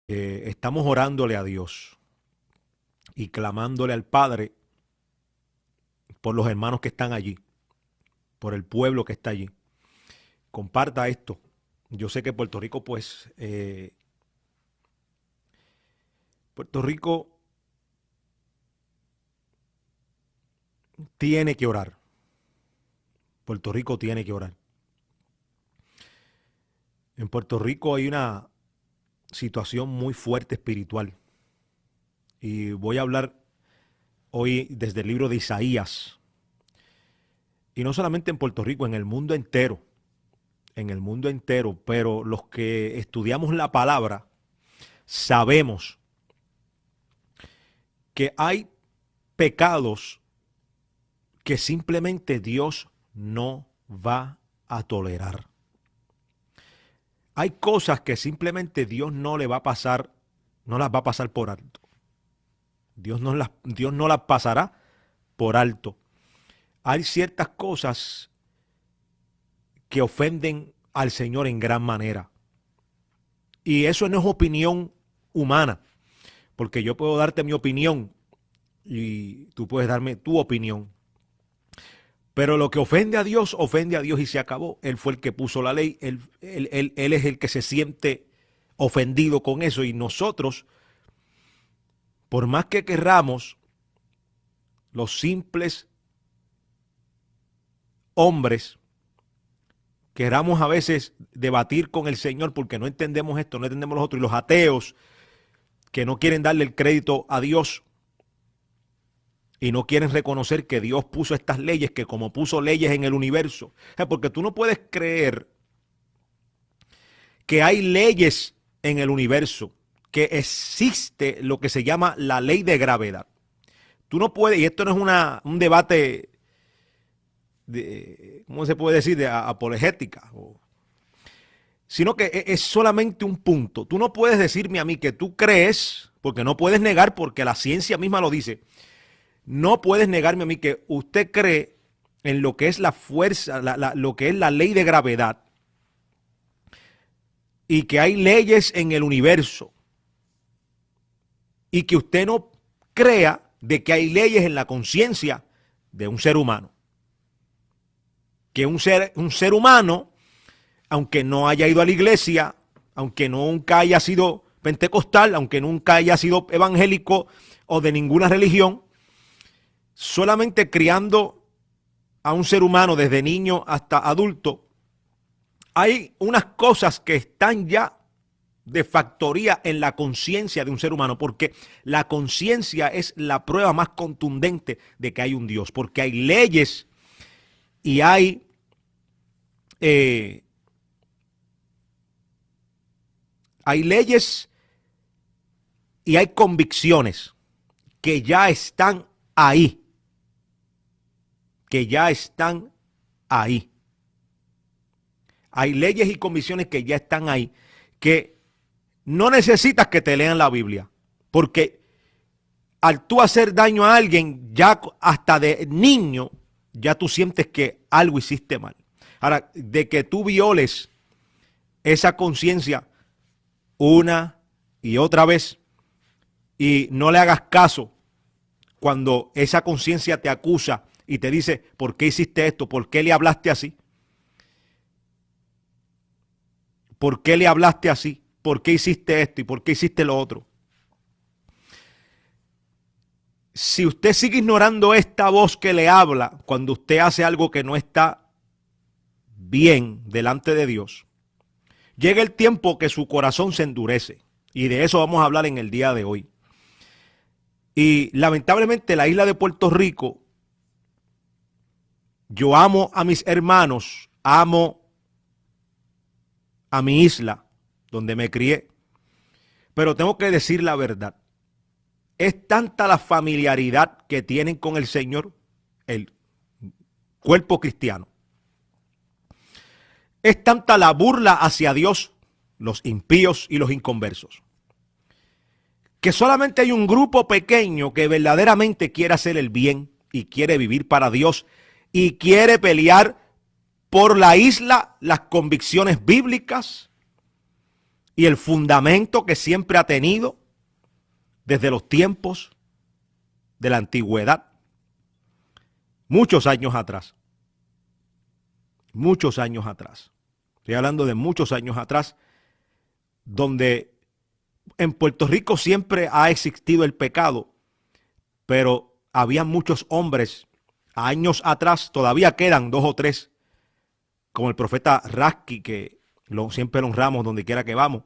estamos orándole a Dios y clamándole al Padre por los hermanos que están allí, por el pueblo que está allí. Comparta esto. Yo sé que Puerto Rico, Puerto Rico tiene que orar. Puerto Rico tiene que orar. En Puerto Rico hay una situación muy fuerte espiritual. Y voy a hablar hoy desde el libro de Isaías. Y no solamente en Puerto Rico, en el mundo entero, pero los que estudiamos la palabra sabemos que hay pecados que simplemente Dios no va a tolerar. Hay cosas que simplemente Dios no le va a pasar, no las va a pasar por alto. Dios no las pasará por alto. Hay ciertas cosas que ofenden al Señor en gran manera. Y eso no es opinión humana, porque yo puedo darte mi opinión y tú puedes darme tu opinión. Pero lo que ofende a Dios y se acabó. Él fue el que puso la ley, él es el que se siente ofendido con eso y nosotros, por más que querramos, los simples hombres, queramos a veces debatir con el Señor porque no entendemos esto, no entendemos los otros, y los ateos que no quieren darle el crédito a Dios y no quieren reconocer que Dios puso estas leyes, que como puso leyes en el universo. Porque tú no puedes creer que hay leyes en el universo, que existe lo que se llama la ley de gravedad. Tú no puedes, y esto no es un debate de, ¿cómo se puede decir?, de apologética, sino que es solamente un punto. Tú no puedes decirme a mí que tú crees, porque no puedes negar, porque la ciencia misma lo dice. No puedes negarme a mí que usted cree en lo que es la fuerza, lo que es la ley de gravedad, y que hay leyes en el universo, y que usted no crea de que hay leyes en la conciencia de un ser humano. Que un ser humano, aunque no haya ido a la iglesia, aunque nunca haya sido pentecostal, aunque nunca haya sido evangélico o de ninguna religión, solamente criando a un ser humano desde niño hasta adulto, hay unas cosas que están ya de factoría en la conciencia de un ser humano, porque la conciencia es la prueba más contundente de que hay un Dios, porque hay leyes y hay leyes y hay convicciones que ya están ahí, que ya están ahí. Hay leyes y convicciones que ya están ahí, que no necesitas que te lean la Biblia, porque al tú hacer daño a alguien, ya hasta de niño, ya tú sientes que algo hiciste mal. Ahora, de que tú violes esa conciencia una y otra vez y no le hagas caso cuando esa conciencia te acusa y te dice, ¿por qué hiciste esto? ¿Por qué le hablaste así? ¿Por qué le hablaste así? ¿Por qué hiciste esto y por qué hiciste lo otro? Si usted sigue ignorando esta voz que le habla cuando usted hace algo que no está bien delante de Dios, llega el tiempo que su corazón se endurece. Y de eso vamos a hablar en el día de hoy. Y lamentablemente la isla de Puerto Rico, yo amo a mis hermanos, amo a mi isla donde me crié, pero tengo que decir la verdad. Es tanta la familiaridad que tienen con el Señor, el cuerpo cristiano. Es tanta la burla hacia Dios, los impíos y los inconversos, que solamente hay un grupo pequeño que verdaderamente quiere hacer el bien y quiere vivir para Dios y quiere pelear por la isla las convicciones bíblicas y el fundamento que siempre ha tenido desde los tiempos de la antigüedad, muchos años atrás. Muchos años atrás. Estoy hablando de muchos años atrás, donde en Puerto Rico siempre ha existido el pecado, pero había muchos hombres años atrás, todavía quedan 2 o 3, como el profeta Rasky, que siempre lo honramos donde quiera que vamos,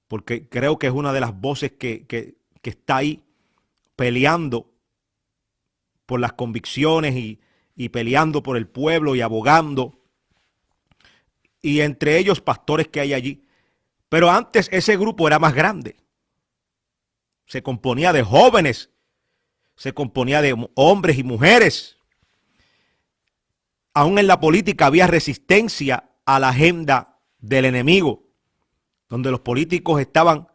porque creo que es una de las voces que está ahí peleando por las convicciones y peleando por el pueblo y abogando, y entre ellos pastores que hay allí. Pero antes ese grupo era más grande. Se componía de jóvenes, se componía de hombres y mujeres. Aún en la política había resistencia a la agenda del enemigo, donde los políticos estaban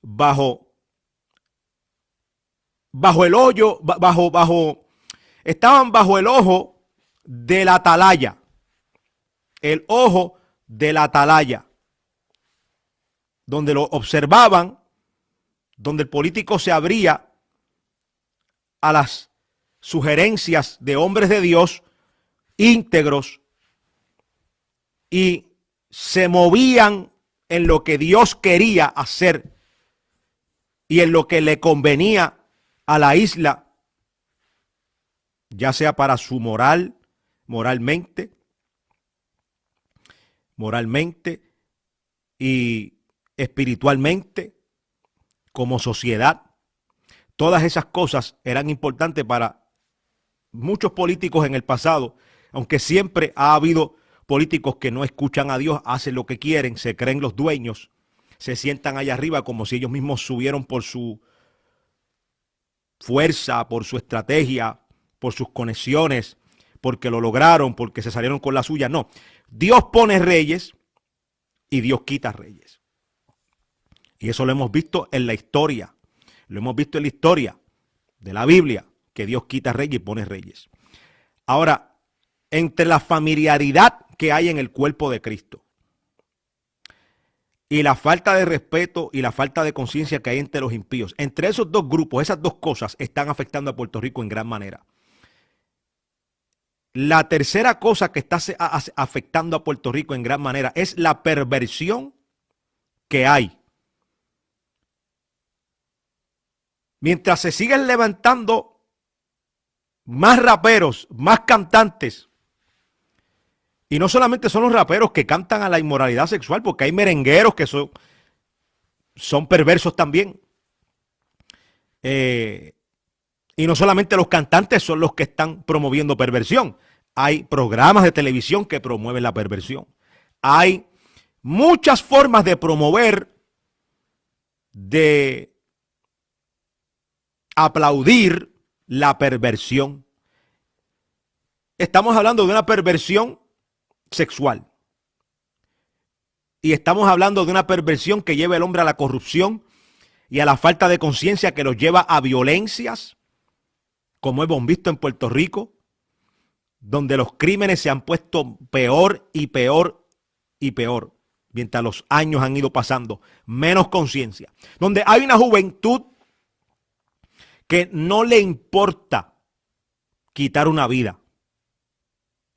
bajo el hoyo, estaban bajo el ojo de la atalaya. El ojo de la atalaya, donde lo observaban, donde el político se abría a las sugerencias de hombres de Dios íntegros y se movían en lo que Dios quería hacer y en lo que le convenía a la isla, ya sea para su moralmente y espiritualmente, como sociedad. Todas esas cosas eran importantes para muchos políticos en el pasado, aunque siempre ha habido políticos que no escuchan a Dios, hacen lo que quieren, se creen los dueños, se sientan allá arriba como si ellos mismos subieron por su fuerza, por su estrategia, por sus conexiones, porque lo lograron, porque se salieron con la suya. No, Dios pone reyes y Dios quita reyes. Y eso lo hemos visto en la historia. Lo hemos visto en la historia de la Biblia, que Dios quita reyes y pone reyes. Ahora, entre la familiaridad que hay en el cuerpo de Cristo y la falta de respeto y la falta de conciencia que hay entre los impíos, entre esos dos grupos, esas dos cosas están afectando a Puerto Rico en gran manera. La tercera cosa que está afectando a Puerto Rico en gran manera es la perversión que hay. Mientras se siguen levantando más raperos, más cantantes, y no solamente son los raperos que cantan a la inmoralidad sexual, porque hay merengueros que son perversos también. Y no solamente los cantantes son los que están promoviendo perversión. Hay programas de televisión que promueven la perversión. Hay muchas formas de promover, de aplaudir la perversión. Estamos hablando de una perversión sexual. Y estamos hablando de una perversión que lleva al hombre a la corrupción y a la falta de conciencia, que los lleva a violencias, como hemos visto en Puerto Rico, donde los crímenes se han puesto peor y peor y peor, mientras los años han ido pasando. Menos conciencia. Donde hay una juventud que no le importa quitar una vida.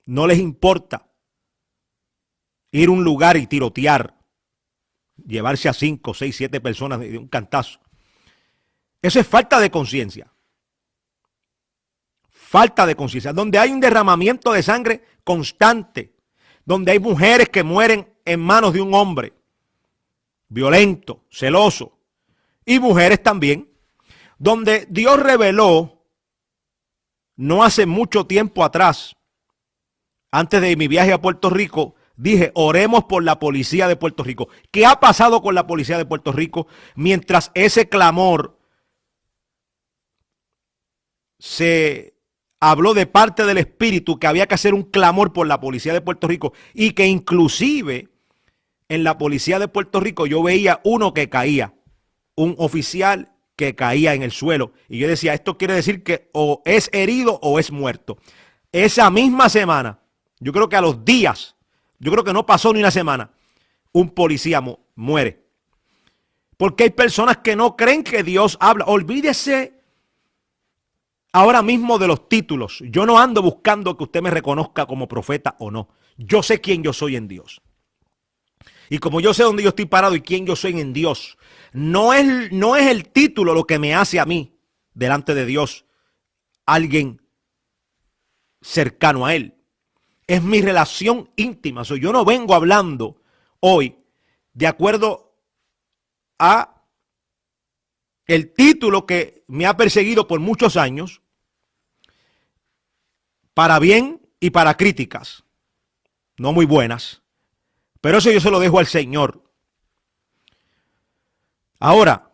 No les importa ir a un lugar y tirotear, llevarse a 5, 6, 7 personas de un cantazo. Eso es falta de conciencia. Falta de conciencia. Donde hay un derramamiento de sangre constante. Donde hay mujeres que mueren en manos de un hombre violento, celoso. Y mujeres también. Donde Dios reveló, no hace mucho tiempo atrás, antes de mi viaje a Puerto Rico, dije, oremos por la policía de Puerto Rico. ¿Qué ha pasado con la policía de Puerto Rico mientras ese clamor se habló de parte del Espíritu, que había que hacer un clamor por la policía de Puerto Rico, y que inclusive en la policía de Puerto Rico yo veía uno que caía, un oficial que caía en el suelo, y yo decía, esto quiere decir que o es herido o es muerto. Esa misma semana, yo creo que a los días, yo creo que no pasó ni una semana, un policía muere. Porque hay personas que no creen que Dios habla. Olvídese ahora mismo de los títulos. Yo no ando buscando que usted me reconozca como profeta o no. Yo sé quién yo soy en Dios. Y como yo sé dónde yo estoy parado y quién yo soy en Dios, no es el título lo que me hace a mí, delante de Dios, alguien cercano a Él. Es mi relación íntima. Yo no vengo hablando hoy de acuerdo a el título que me ha perseguido por muchos años, para bien y para críticas, no muy buenas. Pero eso yo se lo dejo al Señor. Ahora,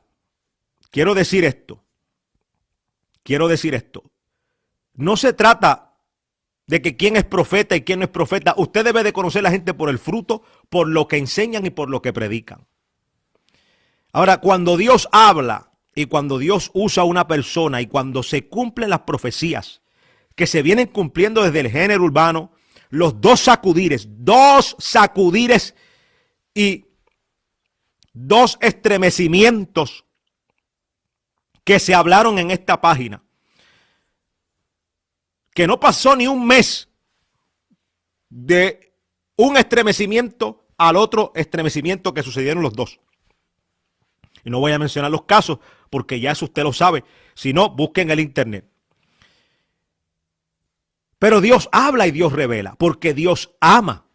quiero decir esto. No se trata de que quién es profeta y quién no es profeta. Usted debe de conocer a la gente por el fruto, por lo que enseñan y por lo que predican. Ahora, cuando Dios habla y cuando Dios usa a una persona y cuando se cumplen las profecías que se vienen cumpliendo desde el género urbano, los dos sacudires y dos estremecimientos que se hablaron en esta página, que no pasó ni un mes de un estremecimiento al otro estremecimiento que sucedieron los dos. Y no voy a mencionar los casos porque ya eso usted lo sabe. Si no, busquen en el internet. Pero Dios habla y Dios revela porque Dios ama.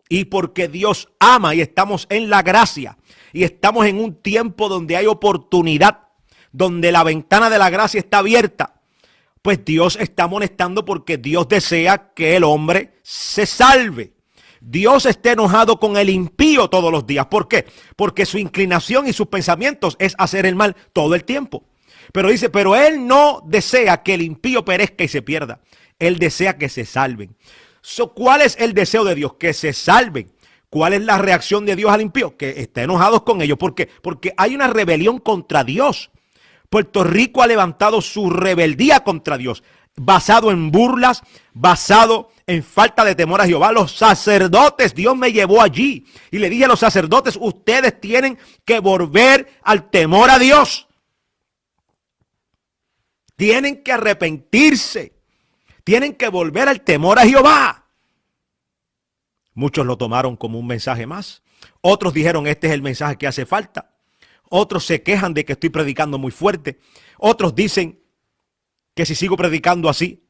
Y porque Dios ama y estamos en la gracia. Y estamos en un tiempo donde hay oportunidad, donde la ventana de la gracia está abierta. Pues Dios está amonestando porque Dios desea que el hombre se salve. Dios está enojado con el impío todos los días. ¿Por qué? Porque su inclinación y sus pensamientos es hacer el mal todo el tiempo. Pero dice, pero Él no desea que el impío perezca y se pierda. Él desea que se salven. ¿Cuál es el deseo de Dios? Que se salven. ¿Cuál es la reacción de Dios al impío? Que está enojado con ellos. ¿Por qué? Porque hay una rebelión contra Dios. Puerto Rico ha levantado su rebeldía contra Dios, basado en burlas, basado en falta de temor a Jehová. Los sacerdotes, Dios me llevó allí y le dije a los sacerdotes, ustedes tienen que volver al temor a Dios. Tienen que arrepentirse. Tienen que volver al temor a Jehová. Muchos lo tomaron como un mensaje más. Otros dijeron, este es el mensaje que hace falta. Otros se quejan de que estoy predicando muy fuerte. Otros dicen que si sigo predicando así,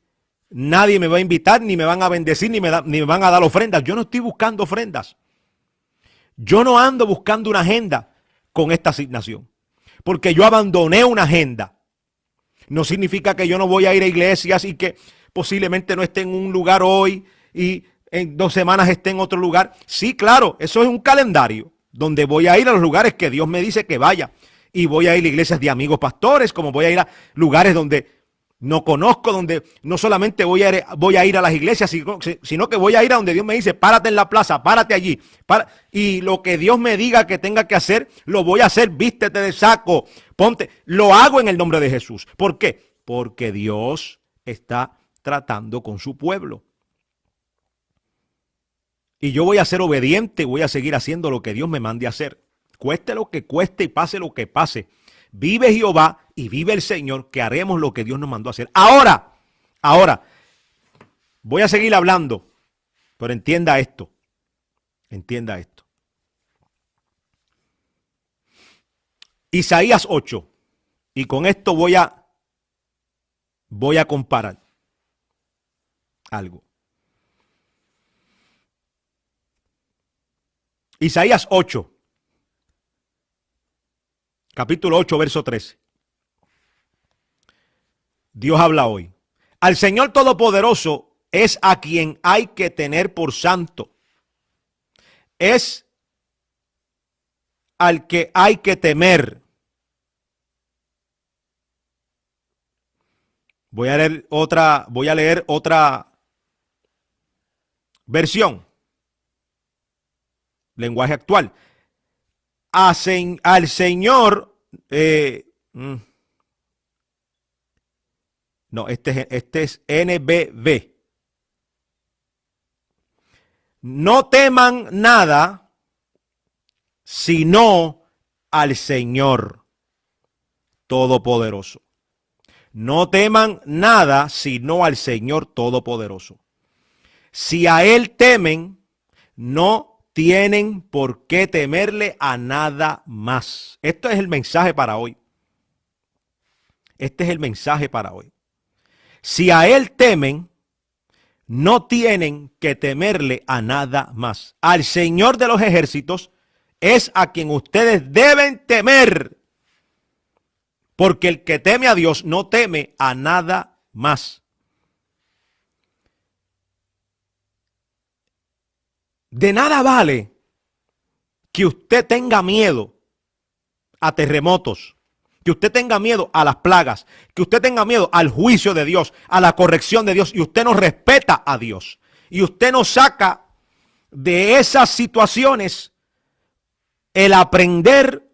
nadie me va a invitar, ni me van a bendecir, ni me van a dar ofrendas. Yo no estoy buscando ofrendas. Yo no ando buscando una agenda con esta asignación. Porque yo abandoné una agenda. No significa que yo no voy a ir a iglesias y que posiblemente no esté en un lugar hoy y en 2 semanas esté en otro lugar. Sí, claro, eso es un calendario donde voy a ir a los lugares que Dios me dice que vaya. Y voy a ir a iglesias de amigos pastores, como voy a ir a lugares donde no conozco, donde no solamente voy a ir a las iglesias, sino que voy a ir a donde Dios me dice, párate en la plaza, párate allí. Y lo que Dios me diga que tenga que hacer, lo voy a hacer, vístete de saco, ponte. Lo hago en el nombre de Jesús. ¿Por qué? Porque Dios está tratando con su pueblo. Y yo voy a ser obediente, voy a seguir haciendo lo que Dios me mande a hacer. Cueste lo que cueste y pase lo que pase. Vive Jehová y vive el Señor, que haremos lo que Dios nos mandó a hacer. Ahora, voy a seguir hablando, pero entienda esto. Isaías 8, y con esto voy a comparar algo. Isaías 8, capítulo 8, verso 13. Dios habla hoy. Al Señor Todopoderoso es a quien hay que tener por santo. Es al que hay que temer. Voy a leer otra versión. Lenguaje actual. Al Señor, no, este es NBV. No teman nada, sino al Señor Todopoderoso. No teman nada sino al Señor Todopoderoso. Si a Él temen, no tienen por qué temerle a nada más. Esto es el mensaje para hoy. Este es el mensaje para hoy. Si a Él temen, no tienen que temerle a nada más. Al Señor de los ejércitos es a quien ustedes deben temer. Porque el que teme a Dios no teme a nada más. De nada vale que usted tenga miedo a terremotos, que usted tenga miedo a las plagas, que usted tenga miedo al juicio de Dios, a la corrección de Dios, y usted no respeta a Dios. Y usted no saca de esas situaciones el aprender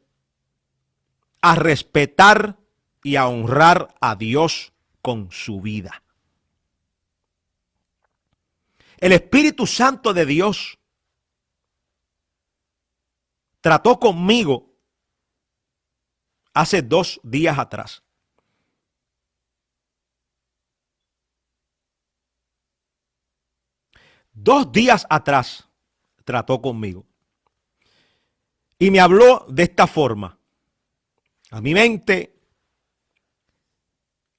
a respetar y a honrar a Dios con su vida. El Espíritu Santo de Dios trató conmigo hace 2 días atrás. Dos días atrás trató conmigo. Y me habló de esta forma. A mi mente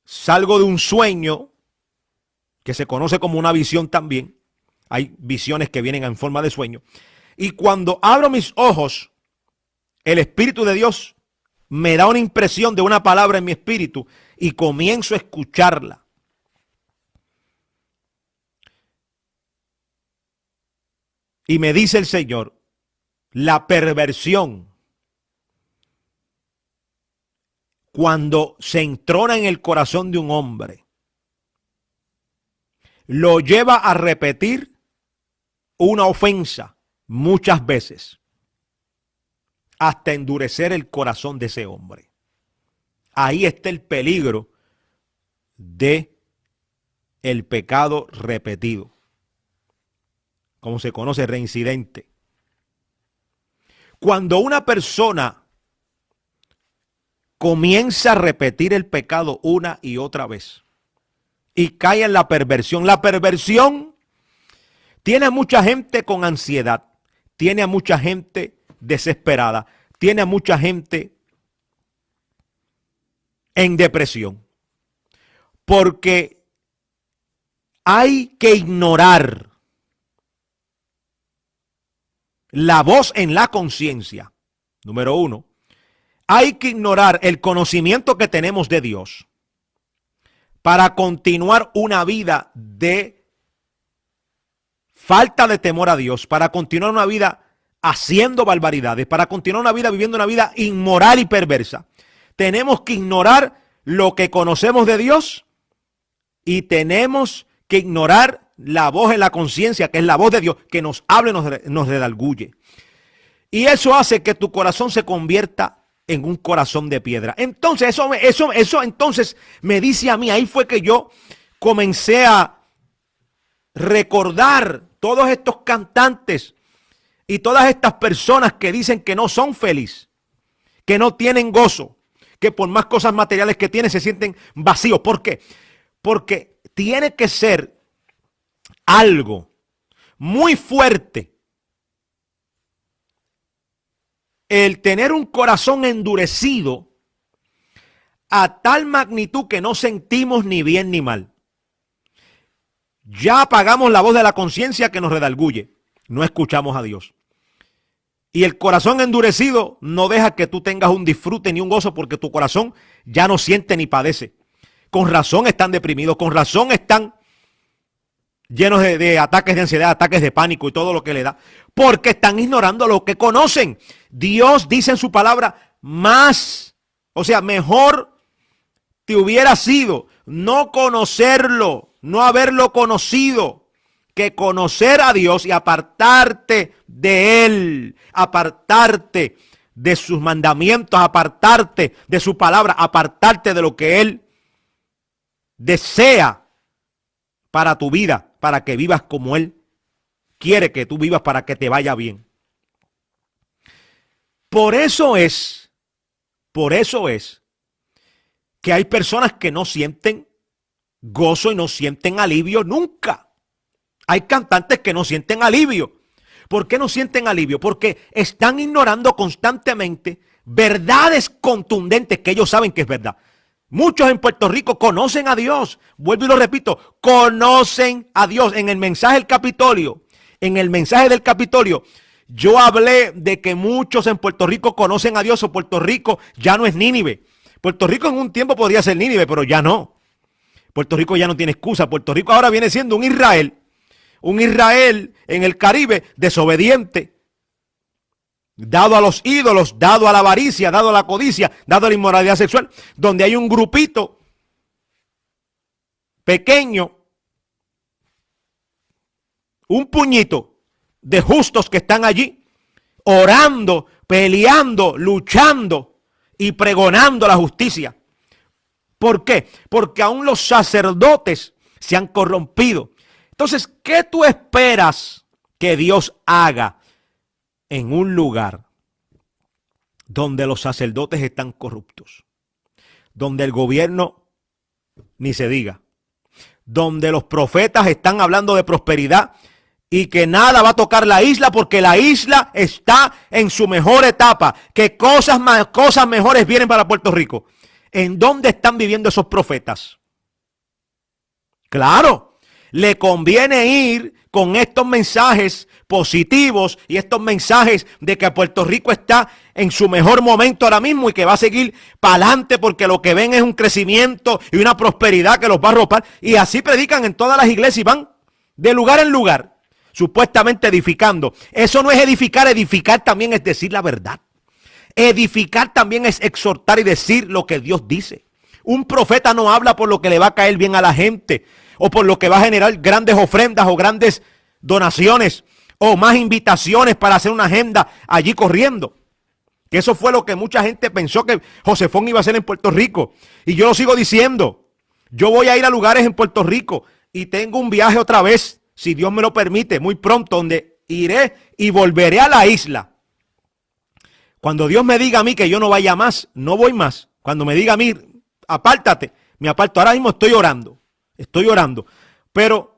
salgo de un sueño que se conoce como una visión también. Hay visiones que vienen en forma de sueño. Y cuando abro mis ojos, el Espíritu de Dios me da una impresión de una palabra en mi espíritu y comienzo a escucharla. Y me dice el Señor, la perversión, cuando se entrona en el corazón de un hombre, lo lleva a repetir una ofensa muchas veces, hasta endurecer el corazón de ese hombre. Ahí está el peligro de el pecado repetido, como se conoce, reincidente. Cuando una persona comienza a repetir el pecado una y otra vez y cae en la perversión tiene a mucha gente con ansiedad, tiene a mucha gente desesperada, tiene a mucha gente en depresión, porque hay que ignorar la voz en la conciencia. Número 1, hay que ignorar el conocimiento que tenemos de Dios para continuar una vida de falta de temor a Dios, para continuar una vida haciendo barbaridades, para continuar una vida viviendo una vida inmoral y perversa. Tenemos que ignorar lo que conocemos de Dios y tenemos que ignorar la voz en la conciencia, que es la voz de Dios, que nos habla y nos redarguye. Y eso hace que tu corazón se convierta en un corazón de piedra. Entonces, eso entonces me dice a mí, ahí fue que yo comencé a recordar todos estos cantantes y todas estas personas que dicen que no son felices, que no tienen gozo, que por más cosas materiales que tienen se sienten vacíos. ¿Por qué? Porque tiene que ser algo muy fuerte el tener un corazón endurecido a tal magnitud que no sentimos ni bien ni mal. Ya apagamos la voz de la conciencia que nos redarguye. No escuchamos a Dios. Y el corazón endurecido no deja que tú tengas un disfrute ni un gozo, porque tu corazón ya no siente ni padece. Con razón están deprimidos, con razón están llenos de ataques de ansiedad, ataques de pánico y todo lo que le da, porque están ignorando lo que conocen. Dios dice en su palabra, mejor te hubiera sido no conocerlo, no haberlo conocido, que conocer a Dios y apartarte de Él, apartarte de sus mandamientos, apartarte de su palabra, apartarte de lo que Él desea para tu vida, para que vivas como Él quiere que tú vivas, para que te vaya bien. Por eso es que hay personas que no sienten gozo y no sienten alivio nunca. Hay cantantes que no sienten alivio. ¿Por qué no sienten alivio? Porque están ignorando constantemente verdades contundentes que ellos saben que es verdad. Muchos en Puerto Rico conocen a Dios. Vuelvo y lo repito, conocen a Dios. En el mensaje del Capitolio, yo hablé de que muchos en Puerto Rico conocen a Dios, o Puerto Rico ya no es Nínive. Puerto Rico en un tiempo podría ser Nínive, pero ya no. Puerto Rico ya no tiene excusa. Puerto Rico ahora viene siendo un Israel en el Caribe desobediente, dado a los ídolos, dado a la avaricia, dado a la codicia, dado a la inmoralidad sexual, donde hay un grupito pequeño, un puñito de justos que están allí, orando, peleando, luchando y pregonando la justicia. ¿Por qué? Porque aún los sacerdotes se han corrompido. Entonces, ¿qué tú esperas que Dios haga en un lugar donde los sacerdotes están corruptos? Donde el gobierno ni se diga. Donde los profetas están hablando de prosperidad y que nada va a tocar la isla porque la isla está en su mejor etapa. Que cosas mejores vienen para Puerto Rico. ¿En dónde están viviendo esos profetas? Claro. Le conviene ir con estos mensajes positivos y estos mensajes de que Puerto Rico está en su mejor momento ahora mismo y que va a seguir para adelante porque lo que ven es un crecimiento y una prosperidad que los va a arropar. Y así predican en todas las iglesias y van de lugar en lugar, supuestamente edificando. Eso no es edificar, edificar también es decir la verdad. Edificar también es exhortar y decir lo que Dios dice. Un profeta no habla por lo que le va a caer bien a la gente, o por lo que va a generar grandes ofrendas o grandes donaciones o más invitaciones para hacer una agenda allí corriendo. Que eso fue lo que mucha gente pensó que Josefón iba a hacer en Puerto Rico. Y yo lo sigo diciendo. Yo voy a ir a lugares en Puerto Rico y tengo un viaje otra vez, si Dios me lo permite, muy pronto, donde iré y volveré a la isla. Cuando Dios me diga a mí que yo no vaya más, no voy más. Cuando me diga a mí, apártate, me aparto. Ahora mismo estoy orando. Pero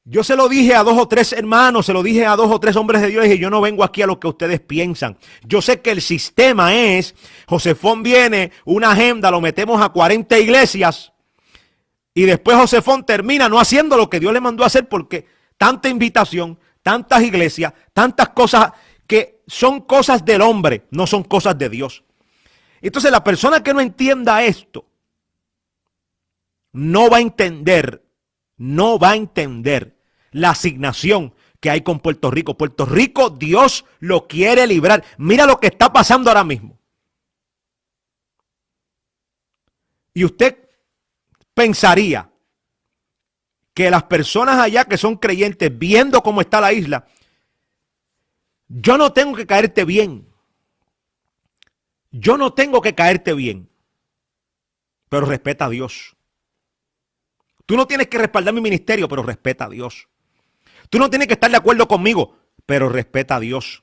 yo se lo dije a 2 o 3 hermanos, se lo dije a 2 o 3 hombres de Dios, y yo no vengo aquí a lo que ustedes piensan. Yo sé que el sistema es, Josefón viene, una agenda, lo metemos a 40 iglesias, y después Josefón termina no haciendo lo que Dios le mandó a hacer, porque tanta invitación, tantas iglesias, tantas cosas que son cosas del hombre, no son cosas de Dios. Entonces la persona que no entienda esto, no va a entender la asignación que hay con Puerto Rico. Puerto Rico, Dios lo quiere librar. Mira lo que está pasando ahora mismo. Y usted pensaría que las personas allá que son creyentes, viendo cómo está la isla, yo no tengo que caerte bien. Yo no tengo que caerte bien. Pero respeta a Dios. Tú no tienes que respaldar mi ministerio, pero respeta a Dios. Tú no tienes que estar de acuerdo conmigo, pero respeta a Dios.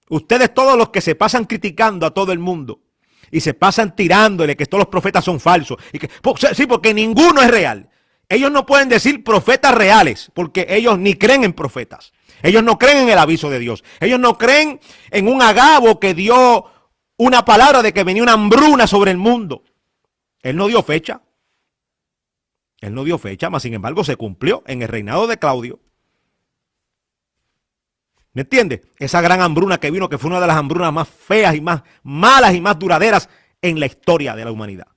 Ustedes todos los que se pasan criticando a todo el mundo y se pasan tirándole que todos los profetas son falsos. Sí, porque ninguno es real. Ellos no pueden decir profetas reales porque ellos ni creen en profetas. Ellos no creen en el aviso de Dios. Ellos no creen en un Agabo que dio una palabra de que venía una hambruna sobre el mundo. Él no dio fecha. Mas sin embargo se cumplió en el reinado de Claudio. ¿Me entiende? Esa gran hambruna que vino, que fue una de las hambrunas más feas y más malas y más duraderas en la historia de la humanidad.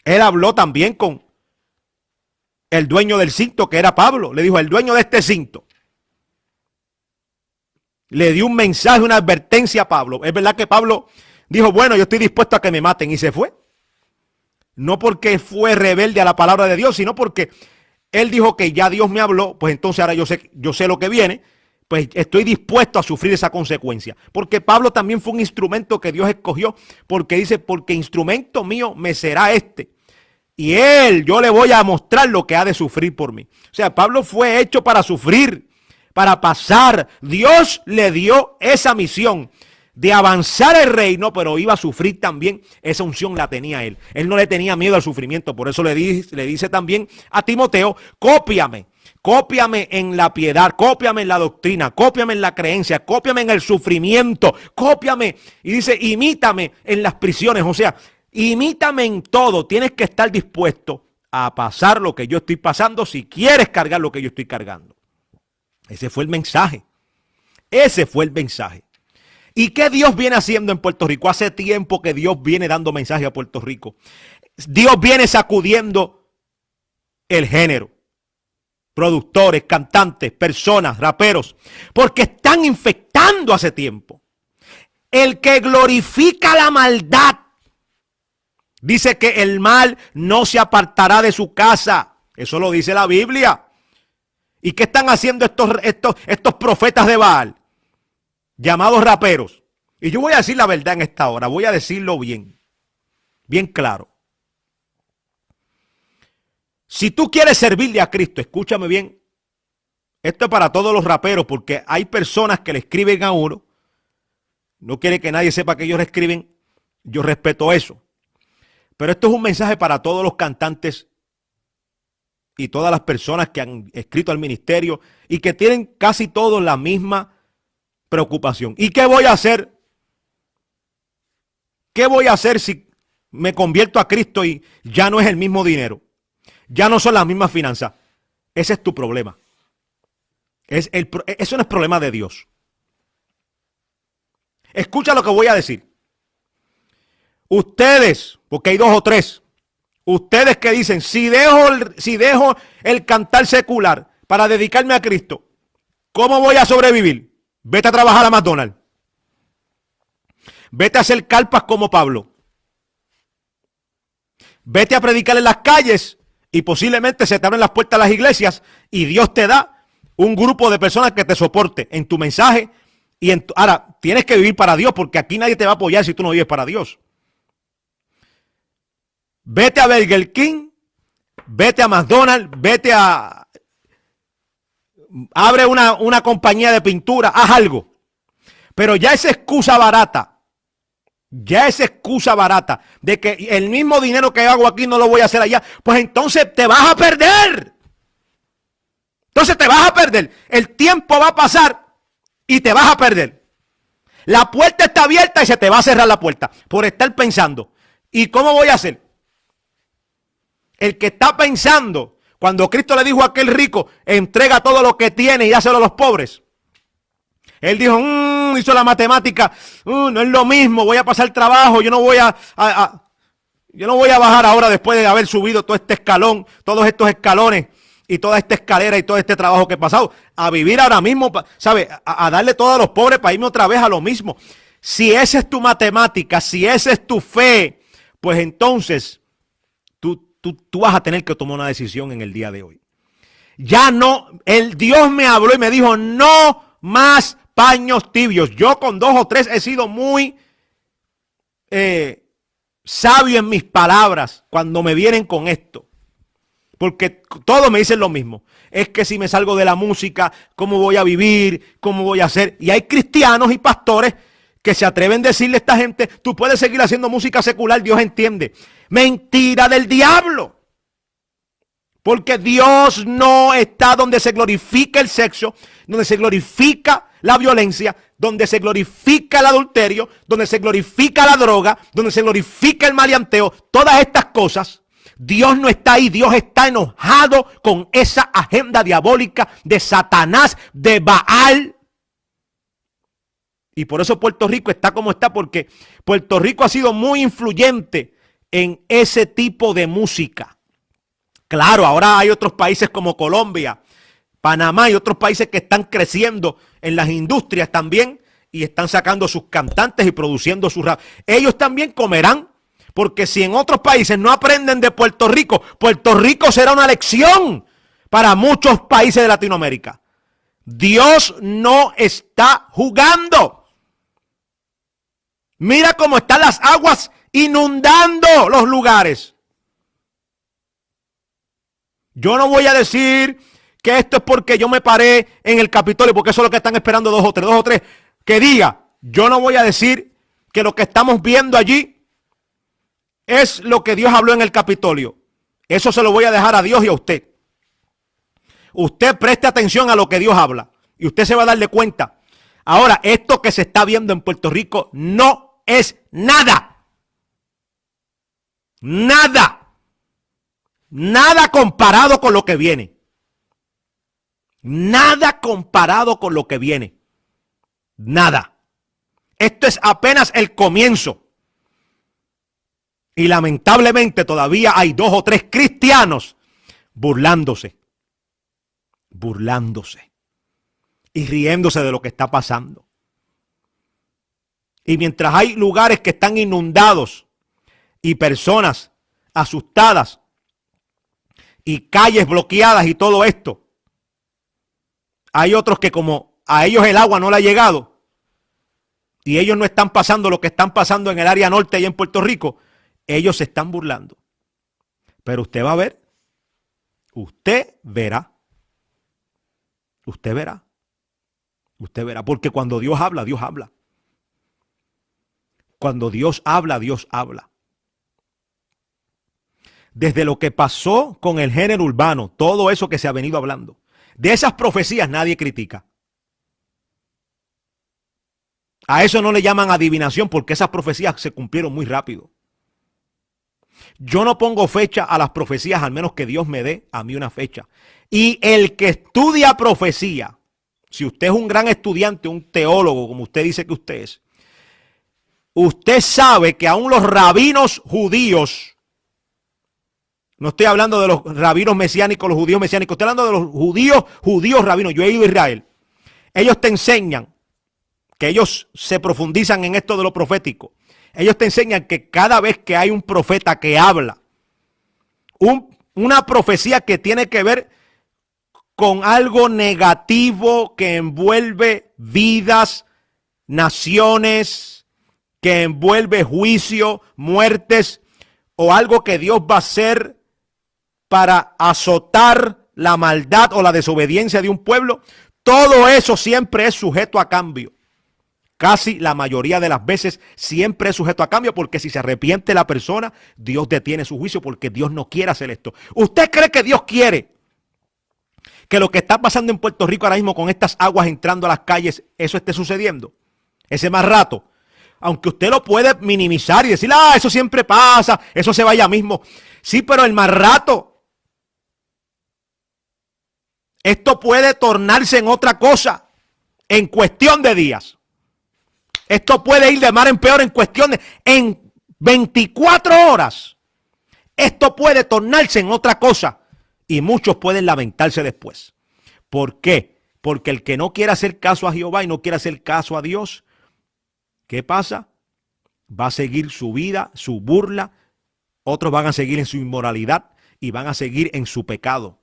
Él habló también con el dueño del cinto, que era Pablo. Le dijo, el dueño de este cinto. Le dio un mensaje, una advertencia a Pablo. Es verdad que Pablo dijo, bueno, yo estoy dispuesto a que me maten, y se fue. No porque fue rebelde a la palabra de Dios, sino porque él dijo que ya Dios me habló, pues entonces ahora yo sé lo que viene, pues estoy dispuesto a sufrir esa consecuencia. Porque Pablo también fue un instrumento que Dios escogió, porque dice, porque instrumento mío me será este. Y yo le voy a mostrar lo que ha de sufrir por mí. O sea, Pablo fue hecho para sufrir, para pasar. Dios le dio esa misión de avanzar el reino, pero iba a sufrir también. Esa unción la tenía él. Él no le tenía miedo al sufrimiento. Por eso le dice también a Timoteo, cópiame. Cópiame en la piedad, cópiame en la doctrina, cópiame en la creencia, cópiame en el sufrimiento, cópiame. Y dice, imítame en las prisiones. O sea, imítame en todo. Tienes que estar dispuesto a pasar lo que yo estoy pasando si quieres cargar lo que yo estoy cargando. Ese fue el mensaje. Ese fue el mensaje. ¿Y qué Dios viene haciendo en Puerto Rico? Hace tiempo que Dios viene dando mensaje a Puerto Rico. Dios viene sacudiendo el género. Productores, cantantes, personas, raperos, porque están infectando hace tiempo. El que glorifica la maldad, dice que el mal no se apartará de su casa. Eso lo dice la Biblia. ¿Y qué están haciendo estos profetas de Baal? Llamados raperos. Y yo voy a decir la verdad en esta hora, voy a decirlo bien claro. Si tú quieres servirle a Cristo, escúchame bien, esto es para todos los raperos, porque hay personas que le escriben a uno, no quiere que nadie sepa que ellos le escriben, yo respeto eso. Pero esto es un mensaje para todos los cantantes y todas las personas que han escrito al ministerio y que tienen casi todos la misma preocupación. ¿Y qué voy a hacer? ¿Qué voy a hacer si me convierto a Cristo y ya no es el mismo dinero? Ya no son las mismas finanzas. Ese es tu problema. Eso no es problema de Dios. Escucha lo que voy a decir. Ustedes, porque hay dos o tres, ustedes que dicen, si dejo el cantar secular para dedicarme a Cristo, ¿cómo voy a sobrevivir? Vete a trabajar a McDonald's. Vete a hacer carpas como Pablo. Vete a predicar en las calles y posiblemente se te abren las puertas a las iglesias y Dios te da un grupo de personas que te soporte en tu mensaje. Ahora, tienes que vivir para Dios porque aquí nadie te va a apoyar si tú no vives para Dios. Vete a Burger King, vete a McDonald's, abre una compañía de pintura, haz algo. Pero ya esa excusa barata de que el mismo dinero que hago aquí no lo voy a hacer allá, pues entonces te vas a perder. El tiempo va a pasar y te vas a perder. La puerta está abierta y se te va a cerrar la puerta por estar pensando. ¿Y cómo voy a hacer? El que está pensando, cuando Cristo le dijo a aquel rico, entrega todo lo que tiene y dáselo a los pobres. Él dijo, hizo la matemática, no es lo mismo, voy a pasar trabajo, yo no voy a bajar ahora después de haber subido todo este escalón, todos estos escalones y toda esta escalera y todo este trabajo que he pasado, a vivir ahora mismo, ¿sabe? A darle todo a los pobres para irme otra vez a lo mismo. Si esa es tu matemática, si esa es tu fe, pues entonces tú vas a tener que tomar una decisión en el día de hoy. Ya no, el Dios me habló y me dijo, no más paños tibios. Yo con 2 o 3 he sido muy sabio en mis palabras cuando me vienen con esto. Porque todos me dicen lo mismo. Es que si me salgo de la música, ¿cómo voy a vivir? ¿Cómo voy a hacer? Y hay cristianos y pastores que se atreven a decirle a esta gente, tú puedes seguir haciendo música secular, Dios entiende. Mentira del diablo. Porque Dios no está donde se glorifica el sexo, donde se glorifica la violencia, donde se glorifica el adulterio, donde se glorifica la droga, donde se glorifica el maleanteo, todas estas cosas. Dios no está ahí, Dios está enojado con esa agenda diabólica de Satanás, de Baal. Y por eso Puerto Rico está como está, porque Puerto Rico ha sido muy influyente en ese tipo de música. Claro, ahora hay otros países como Colombia, Panamá y otros países que están creciendo en las industrias también y están sacando sus cantantes y produciendo sus rap. Ellos también comerán. Porque si en otros países no aprenden de Puerto Rico, Puerto Rico será una lección para muchos países de Latinoamérica. Dios no está jugando. Mira cómo están las aguas inundando los lugares. Yo no voy a decir que esto es porque yo me paré en el Capitolio, porque eso es lo que están esperando dos o tres que diga, yo no voy a decir que lo que estamos viendo allí es lo que Dios habló en el Capitolio. Eso se lo voy a dejar a Dios y a usted. Usted preste atención a lo que Dios habla y usted se va a darle cuenta. Ahora, esto que se está viendo en Puerto Rico no es nada. Nada. Nada comparado con lo que viene. Nada comparado con lo que viene. Nada. Esto es apenas el comienzo. Y lamentablemente todavía hay 2 o 3 cristianos burlándose y riéndose de lo que está pasando. Y mientras hay lugares que están inundados y personas asustadas y calles bloqueadas y todo esto, hay otros que como a ellos el agua no le ha llegado y ellos no están pasando lo que están pasando en el área norte y en Puerto Rico, ellos se están burlando. Pero usted va a ver, usted verá, porque cuando Dios habla, Dios habla. Cuando Dios habla, Dios habla. Desde lo que pasó con el género urbano, todo eso que se ha venido hablando, de esas profecías nadie critica. A eso no le llaman adivinación porque esas profecías se cumplieron muy rápido. Yo no pongo fecha a las profecías al menos que Dios me dé a mí una fecha. Y el que estudia profecía, si usted es un gran estudiante, un teólogo, como usted dice que usted es, usted sabe que aún los rabinos judíos, no estoy hablando de los rabinos mesiánicos, los judíos mesiánicos, estoy hablando de los judíos rabinos, yo he ido a Israel, ellos te enseñan, que ellos se profundizan en esto de lo profético, ellos te enseñan que cada vez que hay un profeta que habla, una profecía que tiene que ver con algo negativo que envuelve vidas, naciones, que envuelve juicio, muertes, o algo que Dios va a hacer para azotar la maldad o la desobediencia de un pueblo, todo eso siempre es sujeto a cambio. Casi la mayoría de las veces siempre es sujeto a cambio, porque si se arrepiente la persona, Dios detiene su juicio porque Dios no quiere hacer esto. ¿Usted cree que Dios quiere que lo que está pasando en Puerto Rico ahora mismo con estas aguas entrando a las calles, eso esté sucediendo? Ese más rato. Aunque usted lo puede minimizar y decir, eso siempre pasa, eso se vaya mismo. Sí, pero el más rato, esto puede tornarse en otra cosa en cuestión de días. Esto puede ir de mal en peor en 24 horas. Esto puede tornarse en otra cosa y muchos pueden lamentarse después. ¿Por qué? Porque el que no quiere hacer caso a Jehová y no quiere hacer caso a Dios, ¿qué pasa? Va a seguir su vida, su burla. Otros van a seguir en su inmoralidad y van a seguir en su pecado.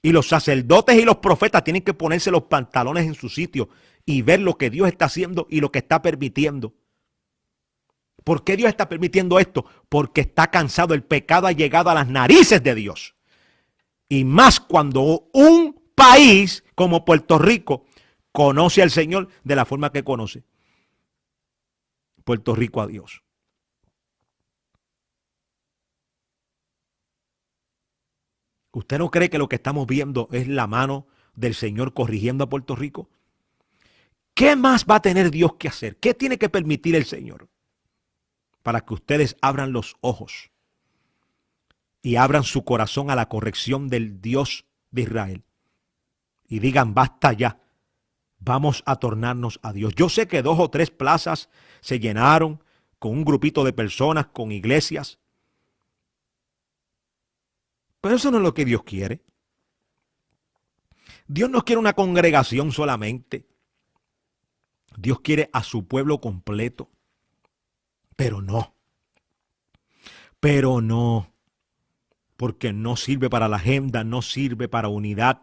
Y los sacerdotes y los profetas tienen que ponerse los pantalones en su sitio y ver lo que Dios está haciendo y lo que está permitiendo. ¿Por qué Dios está permitiendo esto? Porque está cansado. El pecado ha llegado a las narices de Dios. Y más cuando un país como Puerto Rico conoce al Señor de la forma que conoce Puerto Rico a Dios. ¿Usted no cree que lo que estamos viendo es la mano del Señor corrigiendo a Puerto Rico? ¿Qué más va a tener Dios que hacer? ¿Qué tiene que permitir el Señor para que ustedes abran los ojos y abran su corazón a la corrección del Dios de Israel y digan, basta ya, vamos a tornarnos a Dios? Yo sé que 2 o 3 plazas se llenaron con un grupito de personas, con iglesias, pero eso no es lo que Dios quiere. Dios no quiere una congregación solamente. Dios quiere a su pueblo completo. Pero no, porque no sirve para la agenda, no sirve para unidad.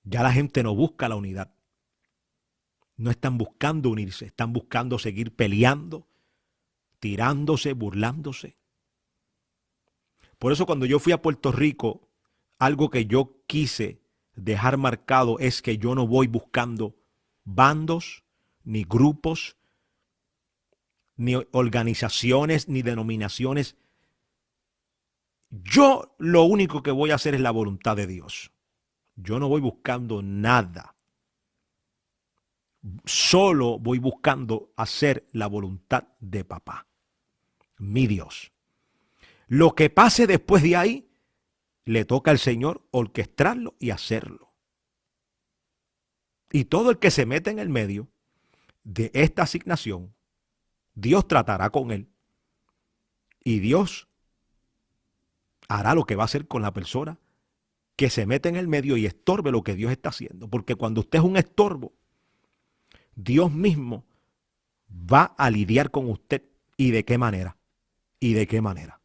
Ya la gente no busca la unidad. No están buscando unirse, están buscando seguir peleando, tirándose, burlándose. Por eso cuando yo fui a Puerto Rico, algo que yo quise dejar marcado es que yo no voy buscando bandos ni grupos, ni organizaciones, ni denominaciones. Yo lo único que voy a hacer es la voluntad de Dios. Yo no voy buscando nada. Solo voy buscando hacer la voluntad de papá, mi Dios. Lo que pase después de ahí, le toca al Señor orquestarlo y hacerlo. Y todo el que se mete en el medio de esta asignación, Dios tratará con él. Y Dios hará lo que va a hacer con la persona que se mete en el medio y estorbe lo que Dios está haciendo. Porque cuando usted es un estorbo, Dios mismo va a lidiar con usted. ¿Y de qué manera? ¿Y de qué manera?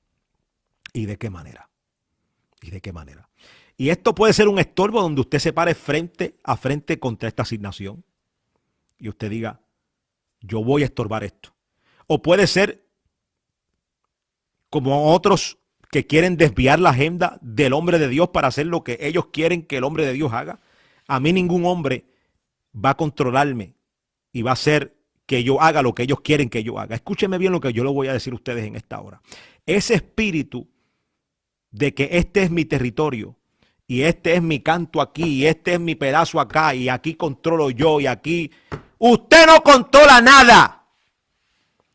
¿Y de qué manera? ¿Y de qué manera? Y esto puede ser un estorbo donde usted se pare frente a frente contra esta asignación y usted diga, yo voy a estorbar esto. O puede ser como otros que quieren desviar la agenda del hombre de Dios para hacer lo que ellos quieren que el hombre de Dios haga. A mí ningún hombre va a controlarme y va a hacer que yo haga lo que ellos quieren que yo haga. Escúcheme bien lo que yo le voy a decir a ustedes en esta hora. Ese espíritu de que este es mi territorio y este es mi canto aquí y este es mi pedazo acá y aquí controlo yo y aquí... Usted no controla nada.